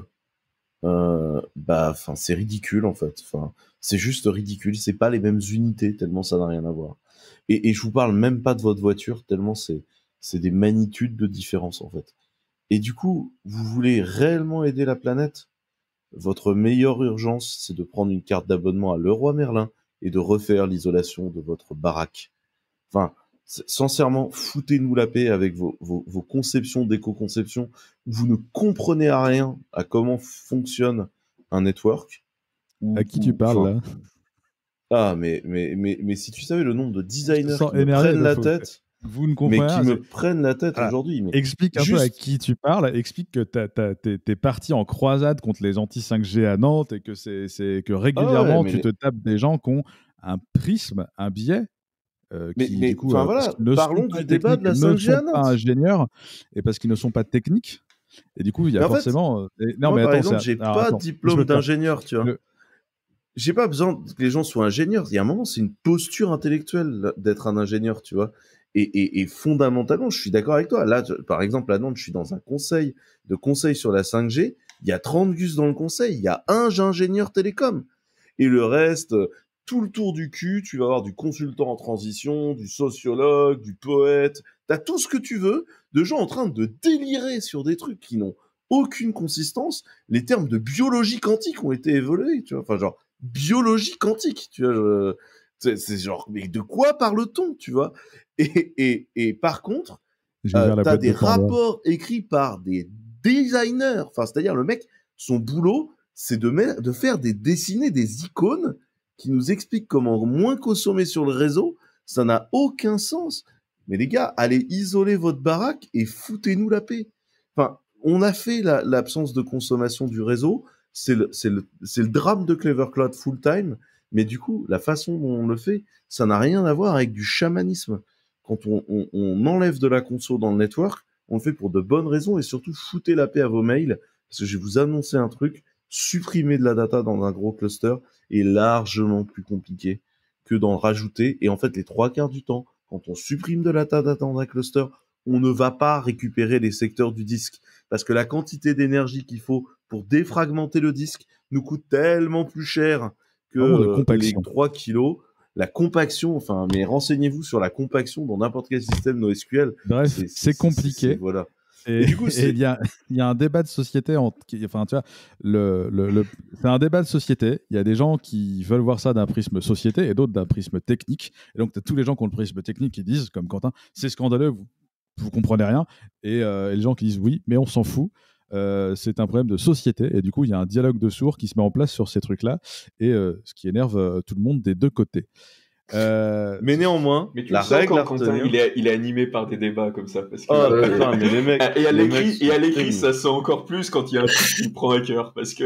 c'est ridicule en fait. C'est juste ridicule. C'est pas les mêmes unités tellement ça n'a rien à voir. Et je vous parle même pas de votre voiture tellement c'est des magnitudes de différence en fait. Et du coup, vous voulez réellement aider la planète? Votre meilleure urgence, c'est de prendre une carte d'abonnement à Leroy Merlin et de refaire l'isolation de votre baraque. Enfin, sincèrement, foutez-nous la paix avec vos conceptions d'éco-conception où vous ne comprenez à rien à comment fonctionne un network. À qui tu parles, là? Ah, mais si tu savais le nombre de designers qui me énervé, prennent la tête, vous ne comprenez mais rien, qui me prennent la tête aujourd'hui. Mais explique un peu à qui tu parles, explique que t'es parti en croisade contre les anti-5G à Nantes et que c'est que régulièrement tu te tapes des gens qui ont un prisme, un biais. Du coup, voilà, parlons du débat de la 5G à Nantes. Ne sont pas ingénieurs et parce qu'ils ne sont pas techniques. Et du coup, il y a forcément. Par exemple, j'ai pas de diplôme d'ingénieur, tu vois. J'ai pas besoin que les gens soient ingénieurs. Il y a un moment, c'est une posture intellectuelle d'être un ingénieur, tu vois. Et fondamentalement, je suis d'accord avec toi. Là, par exemple, à Nantes, je suis dans un conseil sur la 5G. Il y a 30 gus dans le conseil. Il y a un ingénieur télécom. Et le reste, tout le tour du cul, tu vas avoir du consultant en transition, du sociologue, du poète. T'as tout ce que tu veux de gens en train de délirer sur des trucs qui n'ont aucune consistance. Les termes de biologie quantique ont été évolués, tu vois. Enfin, genre, biologie quantique, tu vois. C'est genre, mais de quoi parle-t-on, tu vois? Et par contre, t'as des rapports écrits par des designers. Enfin, c'est-à-dire, le mec, son boulot, c'est de faire dessiner des icônes qui nous expliquent comment moins consommer sur le réseau. Ça n'a aucun sens. Mais les gars, allez isoler votre baraque et foutez-nous la paix. Enfin, on a fait l'absence de consommation du réseau. C'est le drame de Clever Cloud full time. Mais du coup, la façon dont on le fait, ça n'a rien à voir avec du chamanisme. Quand on enlève de la conso dans le network, on le fait pour de bonnes raisons et surtout foutez la paix à vos mails. Parce que je vais vous annoncer un truc, supprimer de la data dans un gros cluster est largement plus compliqué que d'en rajouter. Et en fait, les 3/4 du temps, quand on supprime de la data dans un cluster, on ne va pas récupérer les secteurs du disque. Parce que la quantité d'énergie qu'il faut pour défragmenter le disque nous coûte tellement plus cher que les 3 kilos. La compaction, mais renseignez-vous sur la compaction dans n'importe quel système NoSQL. Bref, c'est compliqué. Voilà. Et du coup, il y a un débat de société. Tu vois, c'est un débat de société. Il y a des gens qui veulent voir ça d'un prisme société et d'autres d'un prisme technique. Et donc, tu as tous les gens qui ont le prisme technique qui disent, comme Quentin, c'est scandaleux, vous comprenez rien. Et les gens qui disent oui, mais on s'en fout. C'est un problème de société. Et du coup, il y a un dialogue de sourds qui se met en place sur ces trucs-là. Et ce qui énerve tout le monde des deux côtés. Mais néanmoins, la règle Quentin, il est animé par des débats comme ça parce que mais les mecs, et à l'écrit ça sent encore plus quand il y a un truc qui me prend à cœur parce que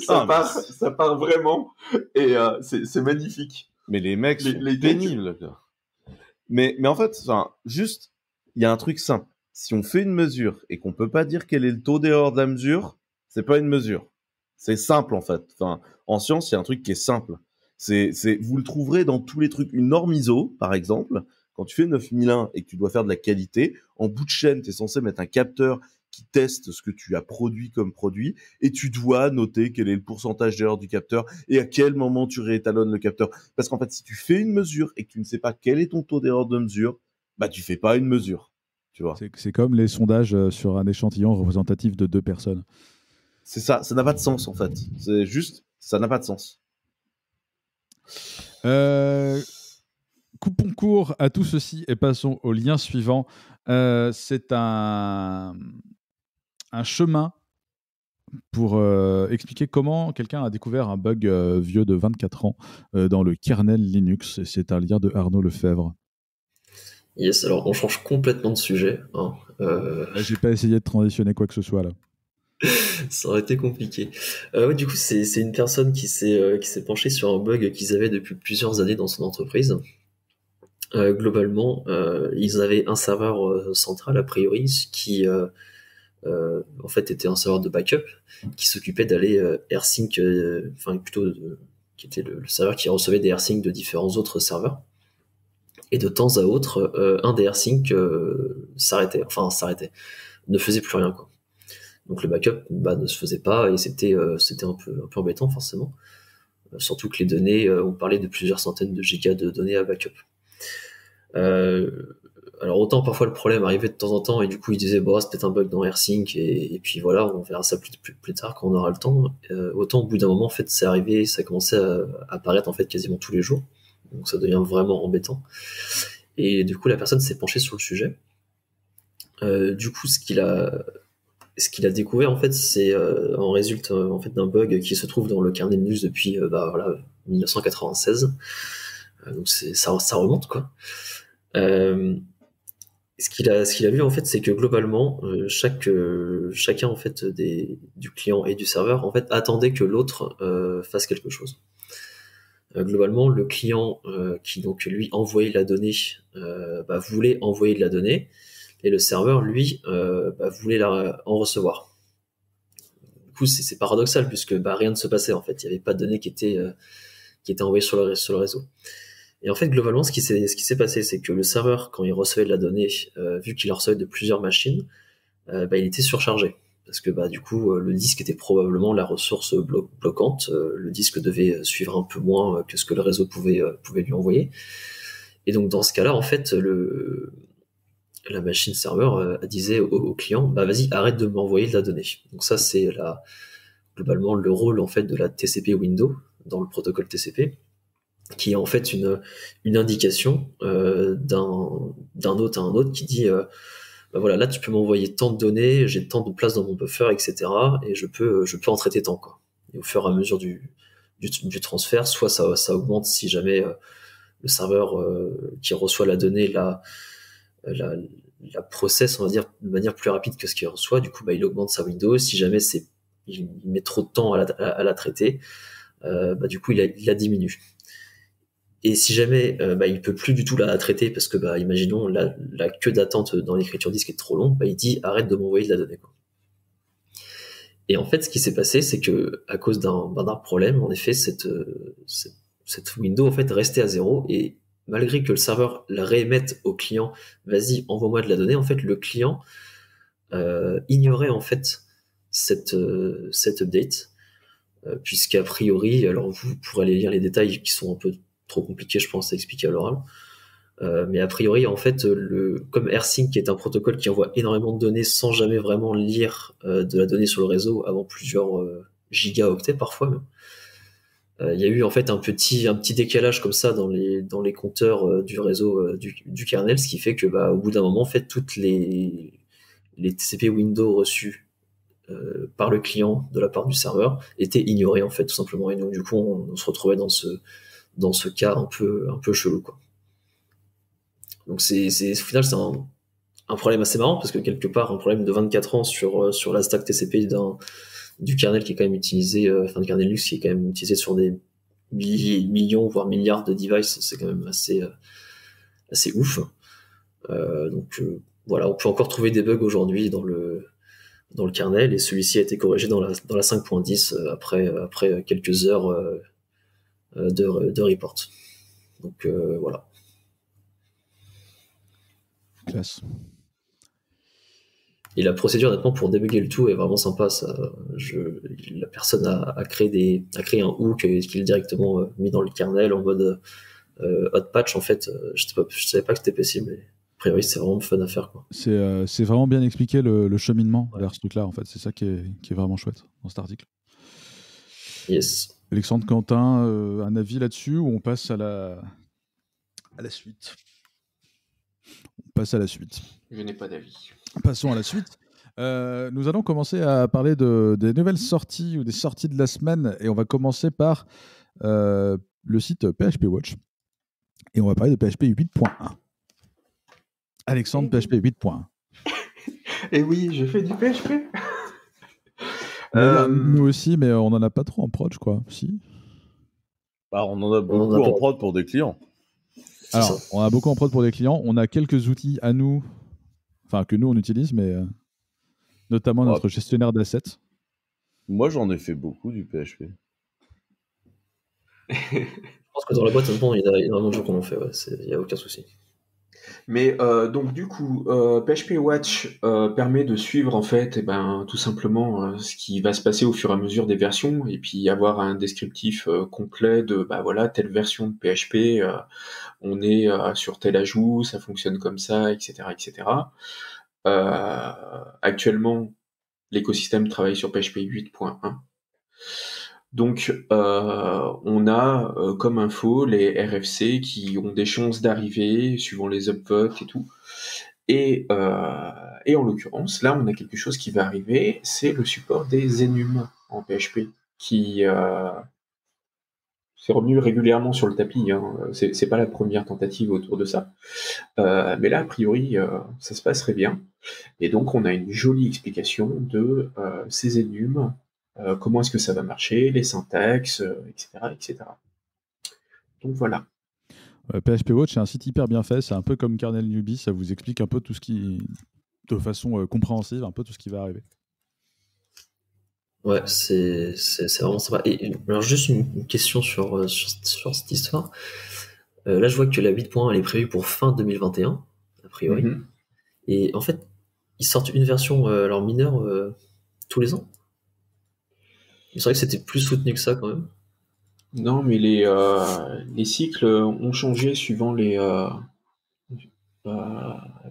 ça part vraiment et c'est magnifique. Mais les mecs sont pénibles. Mais en fait, juste il y a un truc simple. Si on fait une mesure et qu'on peut pas dire quel est le taux d'erreur de la mesure, c'est pas une mesure. C'est simple en fait. En science, il y a un truc qui est simple. Vous le trouverez dans tous les trucs. Une norme ISO, par exemple, quand tu fais 9001 et que tu dois faire de la qualité, en bout de chaîne, tu es censé mettre un capteur qui teste ce que tu as produit comme produit, et tu dois noter quel est le pourcentage d'erreur du capteur et à quel moment tu réétalonnes le capteur. Parce qu'en fait, si tu fais une mesure et que tu ne sais pas quel est ton taux d'erreur de mesure, bah tu fais pas une mesure, tu vois. C'est comme les sondages sur un échantillon représentatif de 2 personnes. C'est ça n'a pas de sens en fait. C'est juste, ça n'a pas de sens. Coupons court à tout ceci et passons au lien suivant. C'est un chemin pour expliquer comment quelqu'un a découvert un bug vieux de 24 ans dans le kernel Linux. Et c'est un lien de Arnaud Lefebvre. Yes, alors on change complètement de sujet. Hein. J'ai pas essayé de transitionner quoi que ce soit là. Ça aurait été compliqué. Ouais, du coup, c'est une personne qui s'est penchée sur un bug qu'ils avaient depuis plusieurs années dans son entreprise. Globalement, ils avaient un serveur central, a priori, qui en fait était un serveur de backup, qui s'occupait d'aller AirSync, qui était le serveur qui recevait des AirSync de différents autres serveurs. Et de temps à autre, un des AirSync s'arrêtait, ne faisait plus rien, quoi. Donc le backup ne se faisait pas et c'était un peu embêtant forcément. Surtout que les données, on parlait de plusieurs centaines de gigas de données à backup. Alors autant parfois le problème arrivait de temps en temps et du coup ils disaient c'est peut-être un bug dans AirSync et puis voilà, on verra ça plus tard quand on aura le temps. Autant au bout d'un moment en fait c'est arrivé, ça a commencé à apparaître en fait quasiment tous les jours. Donc ça devient vraiment embêtant. Et du coup la personne s'est penchée sur le sujet. Du coup ce qu'il a découvert en fait, c'est en résulte en fait d'un bug qui se trouve dans le kernel Linux depuis 1996. Donc ça remonte quoi. Ce qu'il a vu en fait, c'est que globalement chacun en fait du client et du serveur en fait attendait que l'autre fasse quelque chose. Globalement, le client qui donc lui envoyait la donnée voulait envoyer de la donnée. Et le serveur, lui, voulait en recevoir. Du coup, c'est paradoxal, puisque rien ne se passait, en fait. Il n'y avait pas de données qui étaient envoyées sur le réseau. Et en fait, globalement, ce qui s'est passé, c'est que le serveur, quand il recevait de la donnée, vu qu'il en recevait de plusieurs machines, il était surchargé. Parce que du coup, le disque était probablement la ressource bloquante. Le disque devait suivre un peu moins que ce que le réseau pouvait lui envoyer. Et donc, dans ce cas-là, en fait, la machine serveur disait au client vas-y, arrête de m'envoyer de la donnée. Donc ça, c'est globalement le rôle en fait de la TCP window dans le protocole TCP, qui est en fait une indication d'un hôte à un autre qui dit voilà, là tu peux m'envoyer tant de données, j'ai tant de place dans mon buffer, etc. Et je peux en traiter tant, quoi. Et au fur et à mesure du transfert, soit ça augmente si jamais le serveur qui reçoit la donnée la process, on va dire, de manière plus rapide que ce qu'il reçoit. Du coup, il augmente sa window. Si jamais il met trop de temps à la traiter, du coup, il la diminue. Et si jamais il peut plus du tout la traiter parce que, imaginons, la queue d'attente dans l'écriture disque est trop longue, il dit arrête de m'envoyer de la donnée, quoi. Et en fait, ce qui s'est passé, c'est que à cause d'un problème, en effet, cette window en fait restait à 0 et malgré que le serveur la réémette au client, vas-y, envoie-moi de la donnée, en fait, le client ignorait en fait cette update, puisqu'a priori, alors vous pourrez aller lire les détails qui sont un peu trop compliqués, je pense, à expliquer à l'oral, mais a priori, en fait, comme AirSync, qui est un protocole qui envoie énormément de données sans jamais vraiment lire de la donnée sur le réseau avant plusieurs gigaoctets parfois même, il y a eu en fait un petit décalage comme ça dans les compteurs du réseau du kernel, ce qui fait que au bout d'un moment, en fait, toutes les TCP windows reçues par le client de la part du serveur étaient ignorées, en fait, tout simplement. Et donc du coup, on se retrouvait dans ce cas un peu chelou, quoi. Donc au final, c'est un problème assez marrant, parce que quelque part, un problème de 24 ans sur la stack TCP du kernel qui est quand même utilisé, du kernel Linux qui est quand même utilisé sur des millions, voire milliards de devices, c'est quand même assez ouf. Voilà, on peut encore trouver des bugs aujourd'hui dans le kernel, et celui-ci a été corrigé dans la 5.10 après quelques heures de report. Donc voilà. Classe. Et la procédure, honnêtement, pour débugger le tout est vraiment sympa. La personne a créé un hook qui est directement mis dans le kernel en mode hot patch. En fait, je savais pas que c'était possible. Mais a priori, c'est vraiment fun à faire, quoi. C'est vraiment bien expliqué le cheminement Ouais. vers ce truc-là. En fait, c'est ça qui est vraiment chouette dans cet article. Yes. Alexandre, Quentin, un avis là-dessus ou on passe à la suite? On passe à la suite. Je n'ai pas d'avis. Passons à la suite. Nous allons commencer à parler des nouvelles sorties ou des sorties de la semaine et on va commencer par le site PHP Watch et on va parler de PHP 8.1. Alexandre, PHP 8.1. Et oui, je fais du PHP. Nous aussi, mais on n'en a pas trop en prod, je crois. Si. Bah, on en a beaucoup On en a en pas. prod pour des clients. Alors, on a beaucoup en prod pour des clients. On a quelques outils à nous, enfin que nous on utilise, mais notamment notre gestionnaire d'assets. Moi, j'en ai fait beaucoup du PHP. Je pense que dans la boîte, honnêtement, il y a énormément de gens qui en ont fait. Il n'y a aucun souci. Mais donc du coup, PHP Watch permet de suivre en fait, tout simplement ce qui va se passer au fur et à mesure des versions, et puis avoir un descriptif complet de voilà, telle version de PHP, on est sur tel ajout, ça fonctionne comme ça, etc., etc. Actuellement, l'écosystème travaille sur PHP 8.1. Donc, on a comme info les RFC qui ont des chances d'arriver suivant les upvotes et tout. Et en l'occurrence, là, on a quelque chose qui va arriver, c'est le support des enums en PHP, qui c'est revenu régulièrement sur le tapis. Hein. C'est pas la première tentative autour de ça. Mais là, a priori, ça se passerait bien. Et donc, on a une jolie explication de ces enums, comment est-ce que ça va marcher, les syntaxes, etc., etc. Donc voilà. PHP Watch, c'est un site hyper bien fait. C'est un peu comme Kernel Newbie. Ça vous explique un peu tout ce qui, de façon compréhensive, un peu tout ce qui va arriver. Ouais, c'est vraiment sympa. Et alors, juste une question sur cette histoire. Là, je vois que la 8.1, elle est prévue pour fin 2021, a priori. Mm-hmm. Et en fait, ils sortent une version alors mineure tous les ans. C'est vrai que c'était plus soutenu que ça quand même. Non, mais les cycles ont changé suivant les.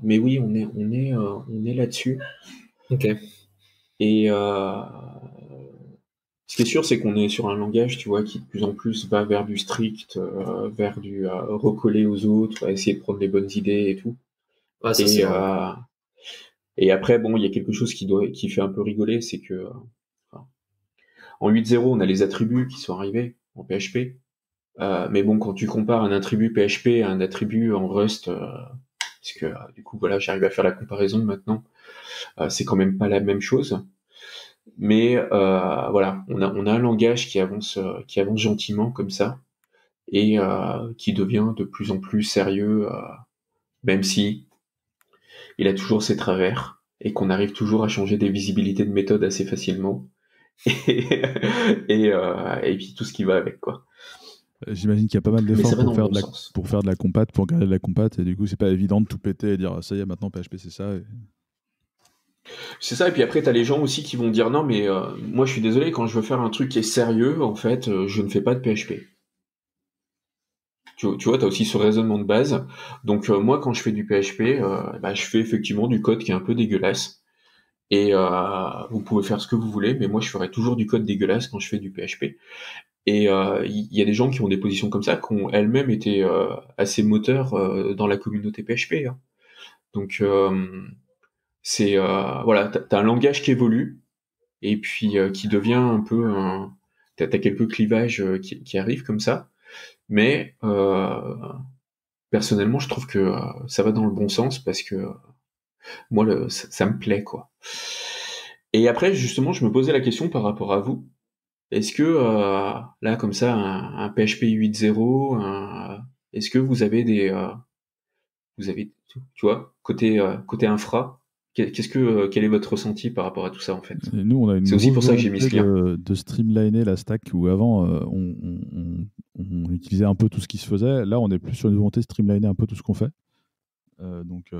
Mais oui, on est là-dessus. Ok. Et ce qui est sûr, c'est qu'on est sur un langage, tu vois, qui de plus en plus va vers du strict, vers du recoller aux autres, essayer de prendre les bonnes idées et tout. Ouais, ça, c'est vrai. Et après, bon, il y a quelque chose qui fait un peu rigoler, c'est que en 8.0, on a les attributs qui sont arrivés en PHP. Mais bon, quand tu compares un attribut PHP à un attribut en Rust, parce que du coup, voilà, j'arrive à faire la comparaison maintenant, c'est quand même pas la même chose. Mais voilà, on a un langage qui avance gentiment comme ça, et qui devient de plus en plus sérieux, même si il a toujours ses travers, et qu'on arrive toujours à changer des visibilités de méthode assez facilement, et puis tout ce qui va avec, quoi. J'imagine qu'il y a pas mal d'efforts bon pour faire de la compat, pour garder de la compat, et du coup, c'est pas évident de tout péter et dire ça y est, maintenant PHP c'est ça. C'est ça, et puis après, t'as les gens aussi qui vont dire non, mais moi je suis désolé, quand je veux faire un truc qui est sérieux, en fait, je ne fais pas de PHP. Tu vois, t'as aussi ce raisonnement de base. Donc moi, quand je fais du PHP, je fais effectivement du code qui est un peu dégueulasse. Et vous pouvez faire ce que vous voulez, mais moi je ferai toujours du code dégueulasse quand je fais du PHP. Et il y a des gens qui ont des positions comme ça, qui ont elles-mêmes été assez moteurs dans la communauté PHP. Hein. Donc c'est voilà, t'as un langage qui évolue et puis qui devient un peu t'as quelques clivages qui arrivent comme ça, mais personnellement je trouve que ça va dans le bon sens parce que moi ça me plaît, quoi. Et après justement je me posais la question par rapport à vous, est-ce que là comme ça un PHP 8.0, est-ce que vous avez tu vois, côté infra, quel est votre ressenti par rapport à tout ça, en fait? Et nous, on a une C'est aussi pour ça que j'ai mis ce lien. de streamliner la stack où avant, on utilisait un peu tout ce qui se faisait. Là, on est plus sur une volonté de streamliner un peu tout ce qu'on fait. Donc,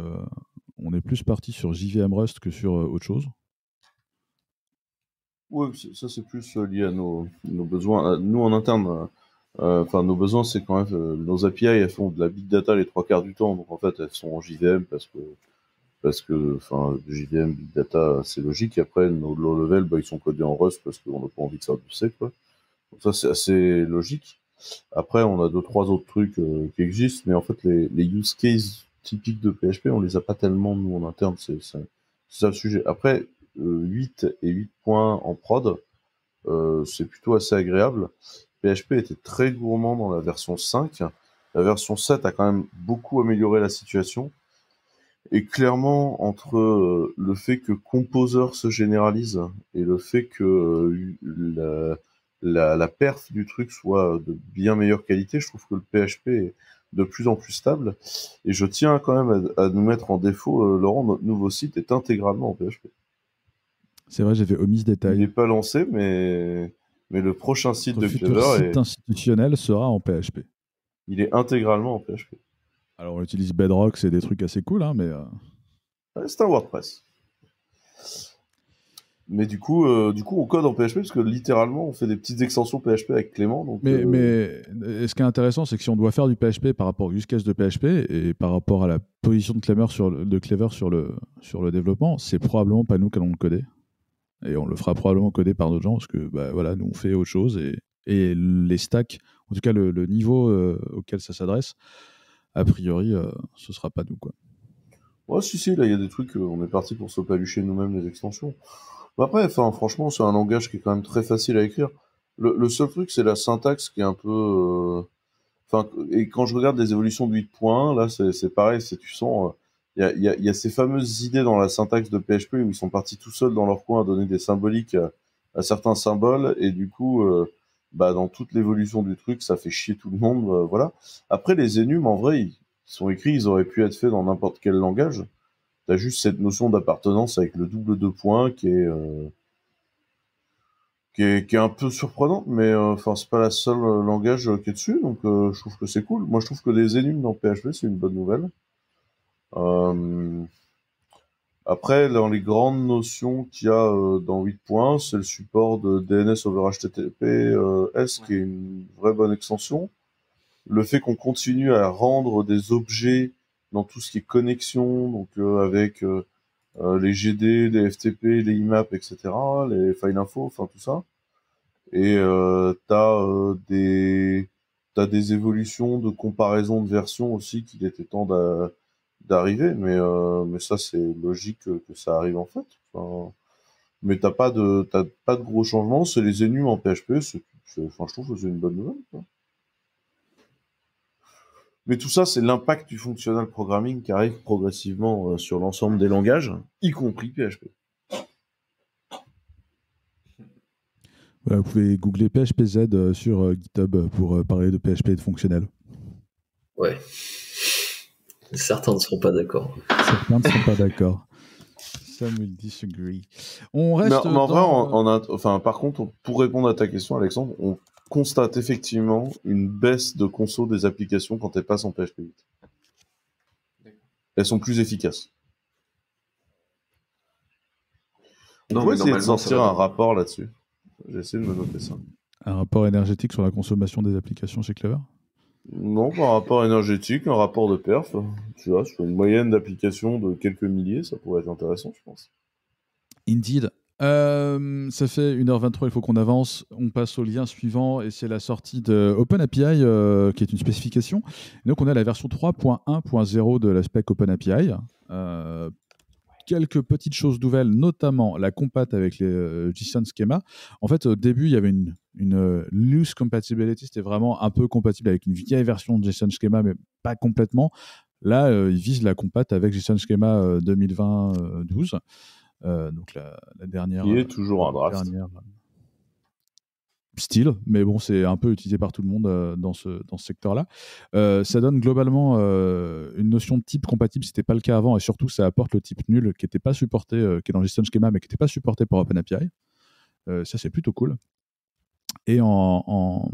on est plus parti sur JVM Rust que sur autre chose. Ouais, ça c'est plus lié à nos besoins. Nous en interne, nos besoins c'est quand même nos API elles font de la big data les 3 quarts du temps, donc en fait elles sont en JVM parce que JVM big data c'est logique. Et après nos low level ils sont codés en Rust parce qu'on n'a pas envie de faire du C quoi. Donc ça c'est assez logique. Après on a 2-3 autres trucs qui existent, mais en fait les use cases typiques de PHP on les a pas tellement nous en interne, c'est ça le sujet. Après 8 et 8 points en prod, c'est plutôt assez agréable. PHP était très gourmand dans la version 5. La version 7 a quand même beaucoup amélioré la situation. Et clairement, entre le fait que Composer se généralise et le fait que la perf du truc soit de bien meilleure qualité, je trouve que le PHP est de plus en plus stable. Et je tiens quand même à nous mettre en défaut, Laurent, notre nouveau site est intégralement en PHP. C'est vrai, j'avais omis ce détail. Il n'est pas lancé, mais le prochain site Notre de futur Clever site institutionnel sera en PHP. il est intégralement en PHP. Alors, on utilise Bedrock, c'est des trucs assez cool, hein, mais... Ouais, c'est un WordPress. Mais du coup, on code en PHP parce que littéralement, on fait des petites extensions PHP avec Clément. Donc, mais ce qui est intéressant, c'est que si on doit faire du PHP par rapport au use case de PHP et par rapport à la position de Clever sur le développement, c'est probablement pas nous qui allons le coder. Et on le fera probablement coder par d'autres gens parce que nous on fait autre chose et les stacks, en tout cas le niveau auquel ça s'adresse, a priori ce sera pas nous quoi. Ouais, si, là il y a des trucs, on est parti pour se palucher nous-mêmes les extensions. Après, franchement, c'est un langage qui est quand même très facile à écrire. Le seul truc, c'est la syntaxe qui est un peu... et quand je regarde les évolutions de 8 points, là c'est pareil, tu sens... Il y a ces fameuses idées dans la syntaxe de PHP où ils sont partis tout seuls dans leur coin à donner des symboliques à certains symboles, et du coup, dans toute l'évolution du truc, ça fait chier tout le monde, voilà. Après, les enums, en vrai, ils sont écrits, ils auraient pu être faits dans n'importe quel langage. T'as juste cette notion d'appartenance avec le double 2 points qui est un peu surprenante, mais c'est pas la seule langage qui est dessus, donc je trouve que c'est cool. Moi, je trouve que les enums dans PHP, c'est une bonne nouvelle. Après, dans les grandes notions qu'il y a dans 8 points, c'est le support de DNS over HTTPS qui est une vraie bonne extension. Le fait qu'on continue à rendre des objets dans tout ce qui est connexion, donc avec les GD, les FTP, les IMAP, etc., les file info, enfin tout ça. Et t'as des évolutions de comparaison de versions aussi qu'il était temps d'arriver, mais ça c'est logique que ça arrive en fait. Mais t'as pas de gros changements, c'est les enums en PHP, je trouve que c'est une bonne nouvelle, quoi. Mais tout ça, c'est l'impact du functional programming qui arrive progressivement sur l'ensemble des langages, y compris PHP. Voilà, vous pouvez googler PHPZ sur GitHub pour parler de PHP et de fonctionnel. Ouais. Certains ne seront pas d'accord. Certains ne seront pas d'accord. Some will disagree. On reste mais en vrai, par contre, pour répondre à ta question, Alexandre, on constate effectivement une baisse de conso des applications quand elles passent en PHP 8. Elles sont plus efficaces. On peut essayer de sortir un rapport là-dessus. J'ai essayé de me noter ça. Un rapport énergétique sur la consommation des applications chez Clever ? Non, pas un rapport énergétique, un rapport de perf. Tu vois, sur une moyenne d'applications de quelques milliers, ça pourrait être intéressant, je pense. Indeed. Ça fait 1h23, il faut qu'on avance. On passe au lien suivant et c'est la sortie de OpenAPI qui est une spécification. Et donc on a la version 3.1.0 de la spec OpenAPI. Quelques petites choses nouvelles, notamment la compat avec les JSON schema. En fait, au début, il y avait une loose compatibility, c'était vraiment un peu compatible avec une vieille version de JSON schema, mais pas complètement. Là, ils visent la compat avec JSON schema 2020-12. Donc la dernière. Qui est toujours un draft. Style, mais bon, c'est un peu utilisé par tout le monde dans ce secteur-là. Ça donne globalement une notion de type compatible, c'était pas le cas avant, et surtout ça apporte le type nul qui n'était pas supporté, qui est dans JSON Schema, mais qui n'était pas supporté par OpenAPI. Ça c'est plutôt cool. Et en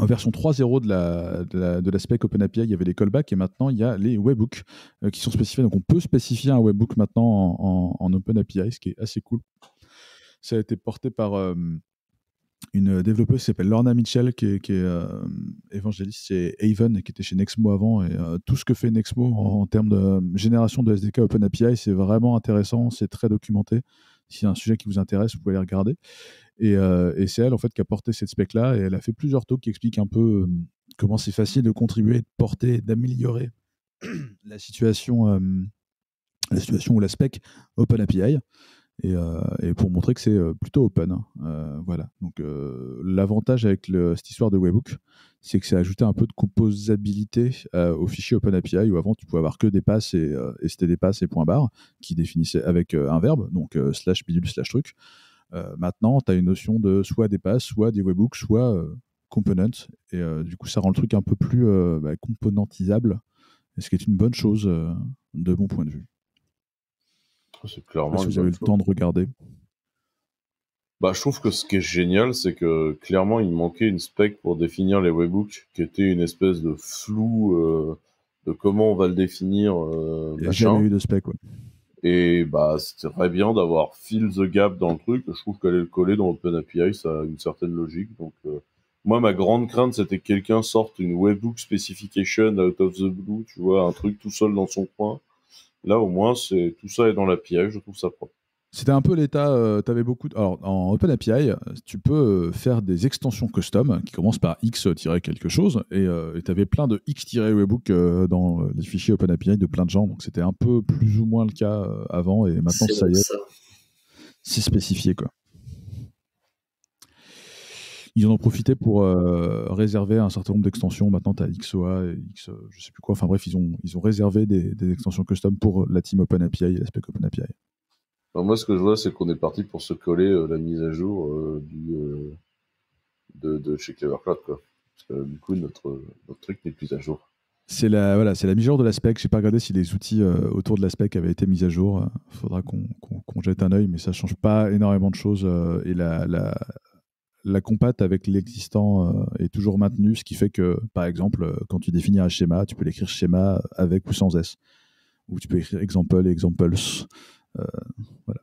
En version 3.0 de la spec OpenAPI, il y avait les callbacks et maintenant il y a les webhooks qui sont spécifiés. Donc on peut spécifier un webhook maintenant en OpenAPI, ce qui est assez cool. Ça a été porté par une développeuse qui s'appelle Lorna Mitchell, qui est évangéliste chez Haven, qui était chez Nexmo avant. Et tout ce que fait Nexmo en termes de génération de SDK OpenAPI, c'est vraiment intéressant, c'est très documenté. S'il y a un sujet qui vous intéresse, vous pouvez aller regarder. Et c'est elle en fait qui a porté cette spec-là, et elle a fait plusieurs talks qui expliquent un peu comment c'est facile de contribuer, de porter, d'améliorer la situation ou la spec OpenAPI. Et pour montrer que c'est plutôt open. Voilà. Donc l'avantage avec cette histoire de webhook, c'est que c'est ajouté un peu de composabilité au fichier OpenAPI, où avant tu pouvais avoir que des passes et c'était des passes et point barre qui définissaient avec un verbe, donc slash bidule slash truc. Maintenant, tu as une notion de soit des passes, soit des webhooks, soit components. Et du coup, ça rend le truc un peu plus componentisable, ce qui est une bonne chose de mon point de vue. C'est clairement si une vous avez bonne le chose. temps de regarder. Bah, je trouve que ce qui est génial, c'est que clairement, il manquait une spec pour définir les webhooks, qui était une espèce de flou de comment on va le définir, Il n'y a jamais machin. eu de spec, ouais. Et bah, c'est très bien d'avoir fill the gap dans le truc. Je trouve qu'aller le coller dans OpenAPI, ça a une certaine logique. Donc, moi, ma grande crainte, c'était que quelqu'un sorte une webhook specification out of the blue, tu vois, un truc tout seul dans son coin. Là, au moins, tout ça est dans l'API, je trouve ça propre. C'était un peu l'état, tu avais beaucoup alors en OpenAPI, tu peux faire des extensions custom qui commencent par x-quelque chose, et tu avais plein de x-webhook dans les fichiers OpenAPI de plein de gens, donc c'était un peu plus ou moins le cas avant, et maintenant C'est ça vrai, y est, ça. c'est spécifié, quoi. Ils en ont profité pour réserver un certain nombre d'extensions. Maintenant, tu as XOA et X, je sais plus quoi. Enfin bref, ils ont réservé des extensions custom pour la team OpenAPI et l'aspect OpenAPI. Alors moi, ce que je vois, c'est qu'on est parti pour se coller la mise à jour de chez Clever Cloud, quoi. Parce que du coup, notre truc n'est plus à jour. C'est la mise à jour de la spec. J'ai pas regardé si les outils autour de la spec avaient été mis à jour. Faudra qu'on jette un œil, mais ça change pas énormément de choses. Et la compat avec l'existant est toujours maintenue, ce qui fait que, par exemple, quand tu définis un schéma, tu peux l'écrire schéma avec ou sans S. Ou tu peux écrire example et examples. Voilà.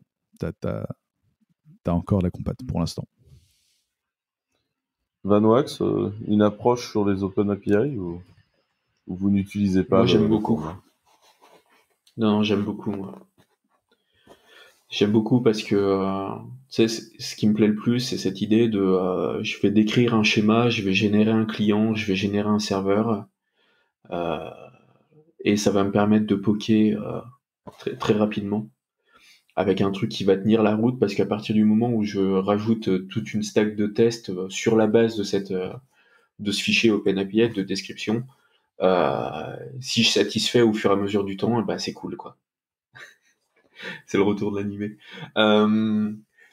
T'as encore la compat pour l'instant. VanWax, une approche sur les OpenAPI ou vous n'utilisez pas Moi, j'aime le beaucoup. format? Non, j'aime beaucoup, moi. J'aime beaucoup parce que ce qui me plaît le plus, c'est cette idée de je vais décrire un schéma, je vais générer un client, je vais générer un serveur, euh, et ça va me permettre de poker très, très rapidement avec un truc qui va tenir la route, parce qu'à partir du moment où je rajoute toute une stack de tests sur la base de ce fichier OpenAPI de description, si je satisfais au fur et à mesure du temps, bah c'est cool, quoi. C'est le retour de l'animé.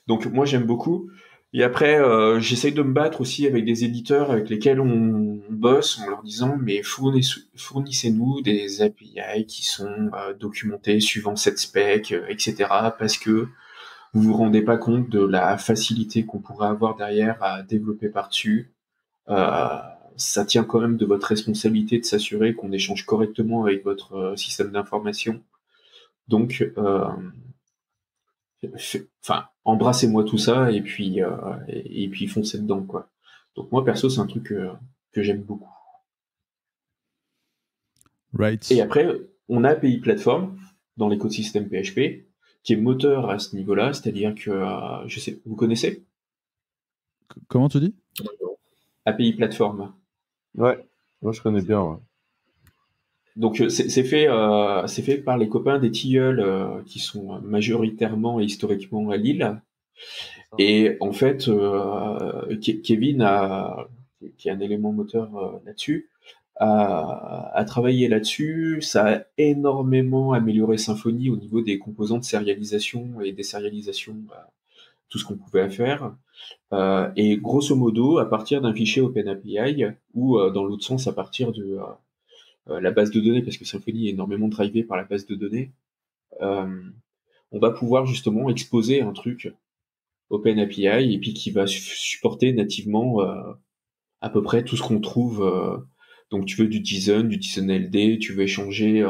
Donc moi j'aime beaucoup. Et après, j'essaye de me battre aussi avec des éditeurs avec lesquels on bosse en leur disant mais fournissez-nous des API qui sont documentés suivant cette spec, etc. Parce que vous vous rendez pas compte de la facilité qu'on pourrait avoir derrière à développer par-dessus. Ça tient quand même de votre responsabilité de s'assurer qu'on échange correctement avec votre système d'information. Donc, enfin, embrassez-moi tout ça et puis foncez dedans, quoi. Donc moi perso, c'est un truc que j'aime beaucoup. Right. Et après, on a API Platform dans l'écosystème PHP qui est moteur à ce niveau-là, c'est-à-dire que je sais, vous connaissez Comment tu dis? API Platform. Ouais, moi je connais bien. Ouais. Donc c'est fait par les copains des Tilleuls qui sont majoritairement et historiquement à Lille. Et en fait, Kevin qui est un élément moteur là-dessus, a travaillé là-dessus. Ça a énormément amélioré Symfony au niveau des composants de sérialisation et des sérialisations, tout ce qu'on pouvait faire. Et grosso modo, à partir d'un fichier OpenAPI ou dans l'autre sens, à partir de la base de données, parce que Symfony est énormément drivé par la base de données, on va pouvoir justement exposer un truc OpenAPI et puis qui va supporter nativement à peu près tout ce qu'on trouve. Donc tu veux du JSON LD, tu veux échanger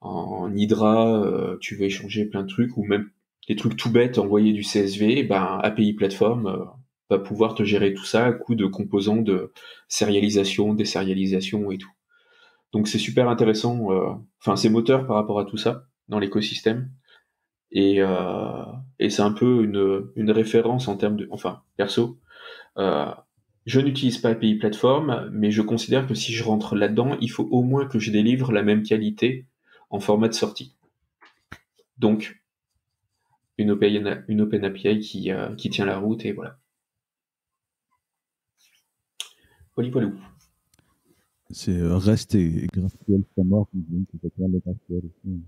en Hydra, tu veux échanger plein de trucs, ou même des trucs tout bêtes, envoyer du CSV, ben API Platform va pouvoir te gérer tout ça à coup de composants de sérialisation, désérialisation et tout. Donc c'est super intéressant, c'est moteur par rapport à tout ça dans l'écosystème. Et c'est un peu une référence en termes de... Enfin, perso, je n'utilise pas API Platform, mais je considère que si je rentre là-dedans, il faut au moins que je délivre la même qualité en format de sortie. Donc, une Open API qui tient la route, et voilà. Voilà. C'est REST et GraphQL Framework qui s'appelle le GraphQL aussi.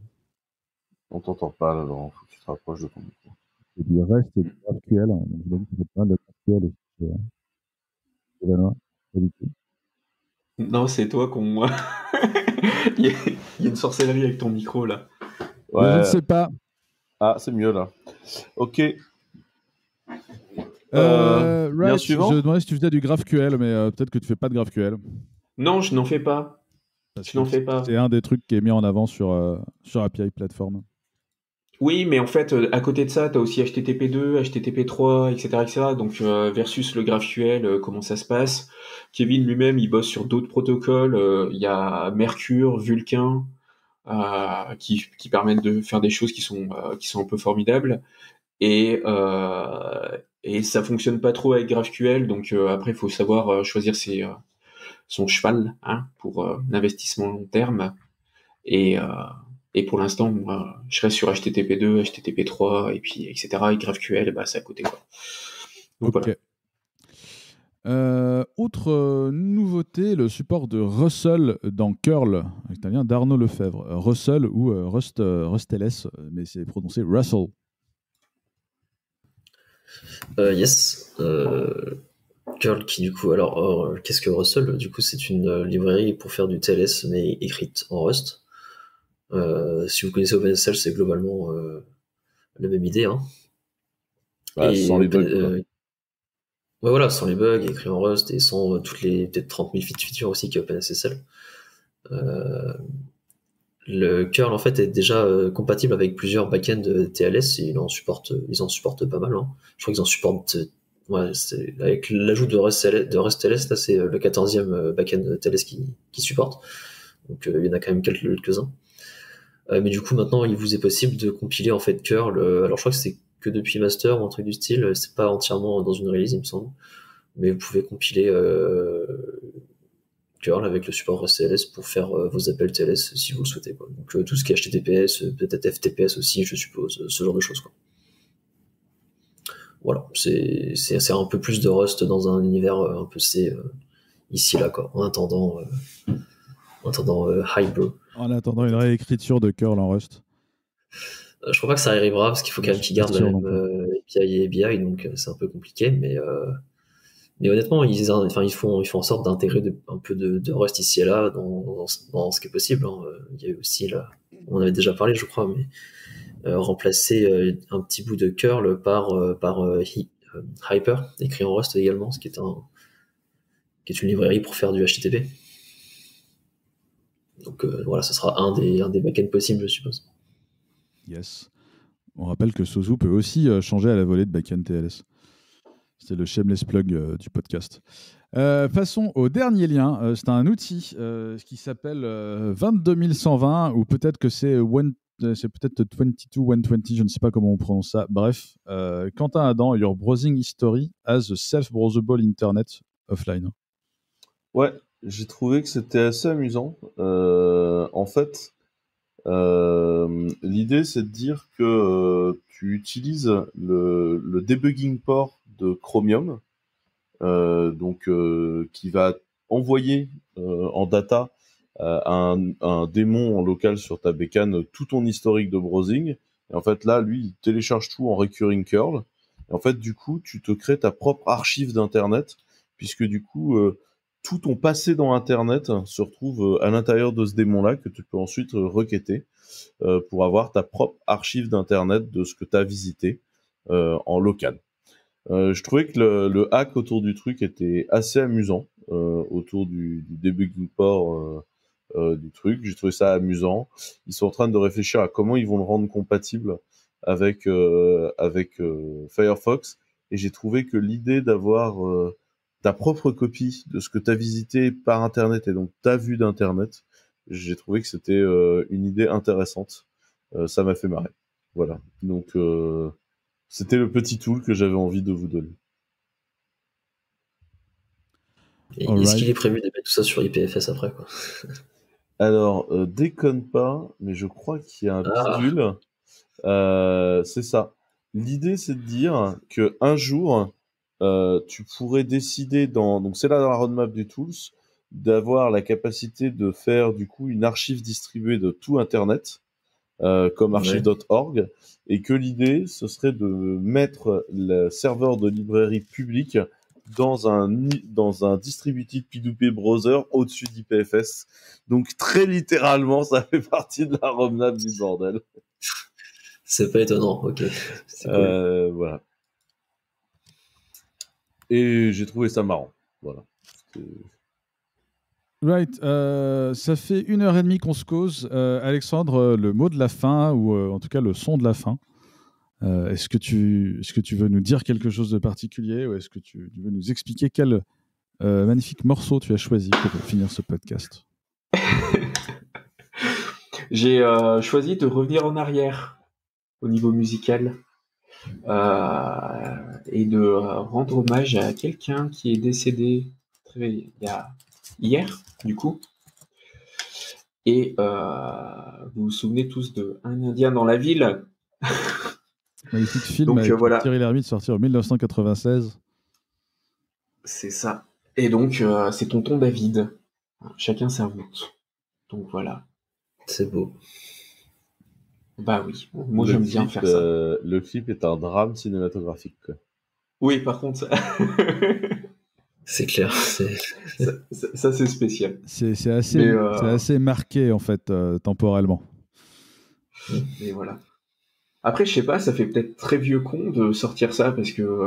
On t'entend pas, là, Laurent. Faut que tu te rapproches de ton micro. C'est du REST et du GraphQL. Donc, je me dis que c'est pas mal de GraphQL aussi. Voilà, non, c'est toi qu'on... il y a une sorcellerie avec ton micro, là. Ouais. Je ne sais pas. Ah, c'est mieux, là. Ok. Right, suivant. je demandais si tu faisais du GraphQL, mais peut-être que tu fais pas de GraphQL. Non, je n'en fais pas. C'est un des trucs qui est mis en avant sur API Platform. Oui, mais en fait, à côté de ça, tu as aussi HTTP2, HTTP3, etc. Donc, versus le GraphQL, comment ça se passe. Kevin lui-même, il bosse sur d'autres protocoles. Il y a Mercure, Vulkan, qui permettent de faire des choses qui sont un peu formidables. Et ça fonctionne pas trop avec GraphQL. Donc, après, il faut savoir choisir son cheval pour l'investissement long terme. Et pour l'instant, moi, je reste sur HTTP2, HTTP3, et puis etc. Et GraphQL, c'est à côté, quoi. Donc, ok. Voilà. Autre nouveauté, le support de Russell dans curl, ça vient d'Arnaud Lefebvre. Russell ou RustLS, mais c'est prononcé Russell. Yes. Curl qui du coup, alors qu'est-ce que Russell? Du coup, c'est une librairie pour faire du TLS mais écrite en Rust. Si vous connaissez OpenSSL, c'est globalement la même idée. Hein. Ouais, sans les bugs. Ouais, voilà, sans les bugs, écrit en Rust et sans toutes les peut-être 30 000 features aussi qu'il y a OpenSSL. Le curl en fait est déjà compatible avec plusieurs backends TLS et ils en supportent pas mal. Hein. Je crois qu'ils en supportent. Avec l'ajout de RustLS, là c'est le 14e backend TLS qui supporte. Donc il y en a quand même quelques-uns. Mais du coup maintenant il vous est possible de compiler en fait curl. Alors je crois que c'est que depuis master ou un truc du style. C'est pas entièrement dans une release il me semble. Mais vous pouvez compiler curl avec le support RustLS pour faire vos appels TLS si vous le souhaitez. Quoi. Donc tout ce qui est HTTPS, peut-être FTPS aussi, je suppose, ce genre de choses. Quoi. Voilà, c'est un peu plus de Rust dans un univers un peu C ici là quoi. En attendant Hyper. En attendant une réécriture de curl en Rust. Je crois pas que ça arrivera parce qu'il faut quand même qu'ils gardent la même API et ABI, donc c'est un peu compliqué, mais honnêtement, ils font en sorte d'intégrer un peu de Rust ici et là dans ce qui est possible. Hein. Il y a eu aussi là, on en avait déjà parlé, je crois, mais remplacer un petit bout de curl par Hyper, écrit en Rust également, ce qui est une librairie pour faire du HTTP. Donc voilà, ce sera un des backends possibles, je suppose. Yes. On rappelle que Sozu peut aussi changer à la volée de backend TLS. C'est le shameless plug du podcast. Passons au dernier lien. C'est un outil qui s'appelle 22120, ou peut-être que c'est peut-être 22120, je ne sais pas comment on prononce ça. Bref, Quentin Adam, Your Browsing History as a Self-Browsable Internet Offline. Ouais, j'ai trouvé que c'était assez amusant. En fait, l'idée c'est de dire que tu utilises le debugging port de Chromium, qui va envoyer en data un démon en local sur ta bécane tout ton historique de browsing. Et en fait là, lui, il télécharge tout en recurring curl. Et en fait, du coup, tu te crées ta propre archive d'internet, puisque du coup tout ton passé dans Internet se retrouve à l'intérieur de ce démon-là, que tu peux ensuite requêter pour avoir ta propre archive d'Internet de ce que tu as visité en local. Je trouvais que le hack autour du truc était assez amusant, autour du debugging port du truc. J'ai trouvé ça amusant. Ils sont en train de réfléchir à comment ils vont le rendre compatible avec Firefox. Et j'ai trouvé que l'idée d'avoir ta propre copie de ce que tu as visité par Internet et donc ta vue d'Internet, j'ai trouvé que c'était une idée intéressante. Ça m'a fait marrer. Voilà. Donc, c'était le petit tool que j'avais envie de vous donner. Et est-ce qu'il est prévu de mettre tout ça sur IPFS après, quoi? Alors, déconne pas, mais je crois qu'il y a un bidule. C'est ça. L'idée, c'est de dire que un jour, tu pourrais décider donc c'est là dans la roadmap du tools, d'avoir la capacité de faire du coup une archive distribuée de tout Internet, comme archive.org, et que l'idée, ce serait de mettre le serveur de librairie public dans un distributed P2P browser au-dessus d'IPFS. Donc très littéralement, ça fait partie de la roadmap du bordel. C'est pas étonnant, ok. C'est cool. Voilà. Et j'ai trouvé ça marrant. Voilà. Right. Ça fait 1h30 qu'on se cause. Alexandre, le mot de la fin, ou en tout cas le son de la fin. Est-ce que tu veux nous dire quelque chose de particulier, ou est-ce que tu veux nous expliquer quel magnifique morceau tu as choisi pour finir ce podcast? J'ai choisi de revenir en arrière au niveau musical et de rendre hommage à quelqu'un qui est décédé hier, du coup. Et vous vous souvenez tous de Un Indien dans la ville? Magnifique film donc, avec voilà. Thierry Lhermitte, sorti en 1996. C'est ça. Et donc, c'est Tonton David. Chacun sa route. Donc voilà. C'est beau. Bah oui, moi j'aime bien faire ça. Le clip est un drame cinématographique, quoi. Oui, par contre, c'est clair. Ça c'est spécial. C'est assez marqué en fait, temporellement. Et voilà. Après, je sais pas, ça fait peut-être très vieux con de sortir ça parce que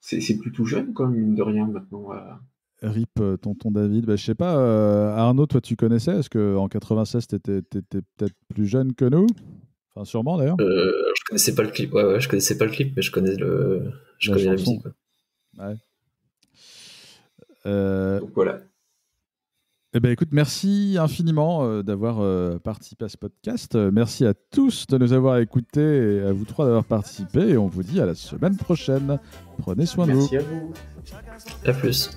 c'est plutôt jeune, quand même, mine de rien, maintenant. RIP Tonton David. Bah, je sais pas, Arnaud, toi tu connaissais? Est-ce qu'en 96 t'étais peut-être plus jeune que nous? Enfin, sûrement d'ailleurs. Je connaissais pas le clip. Ouais, je connaissais pas le clip, mais je connais la musique. Quoi. Ouais. Donc voilà. Eh ben, écoute, merci infiniment d'avoir participé à ce podcast. Merci à tous de nous avoir écoutés et à vous trois d'avoir participé. Et on vous dit à la semaine prochaine. Prenez soin de vous. Merci à vous. À plus.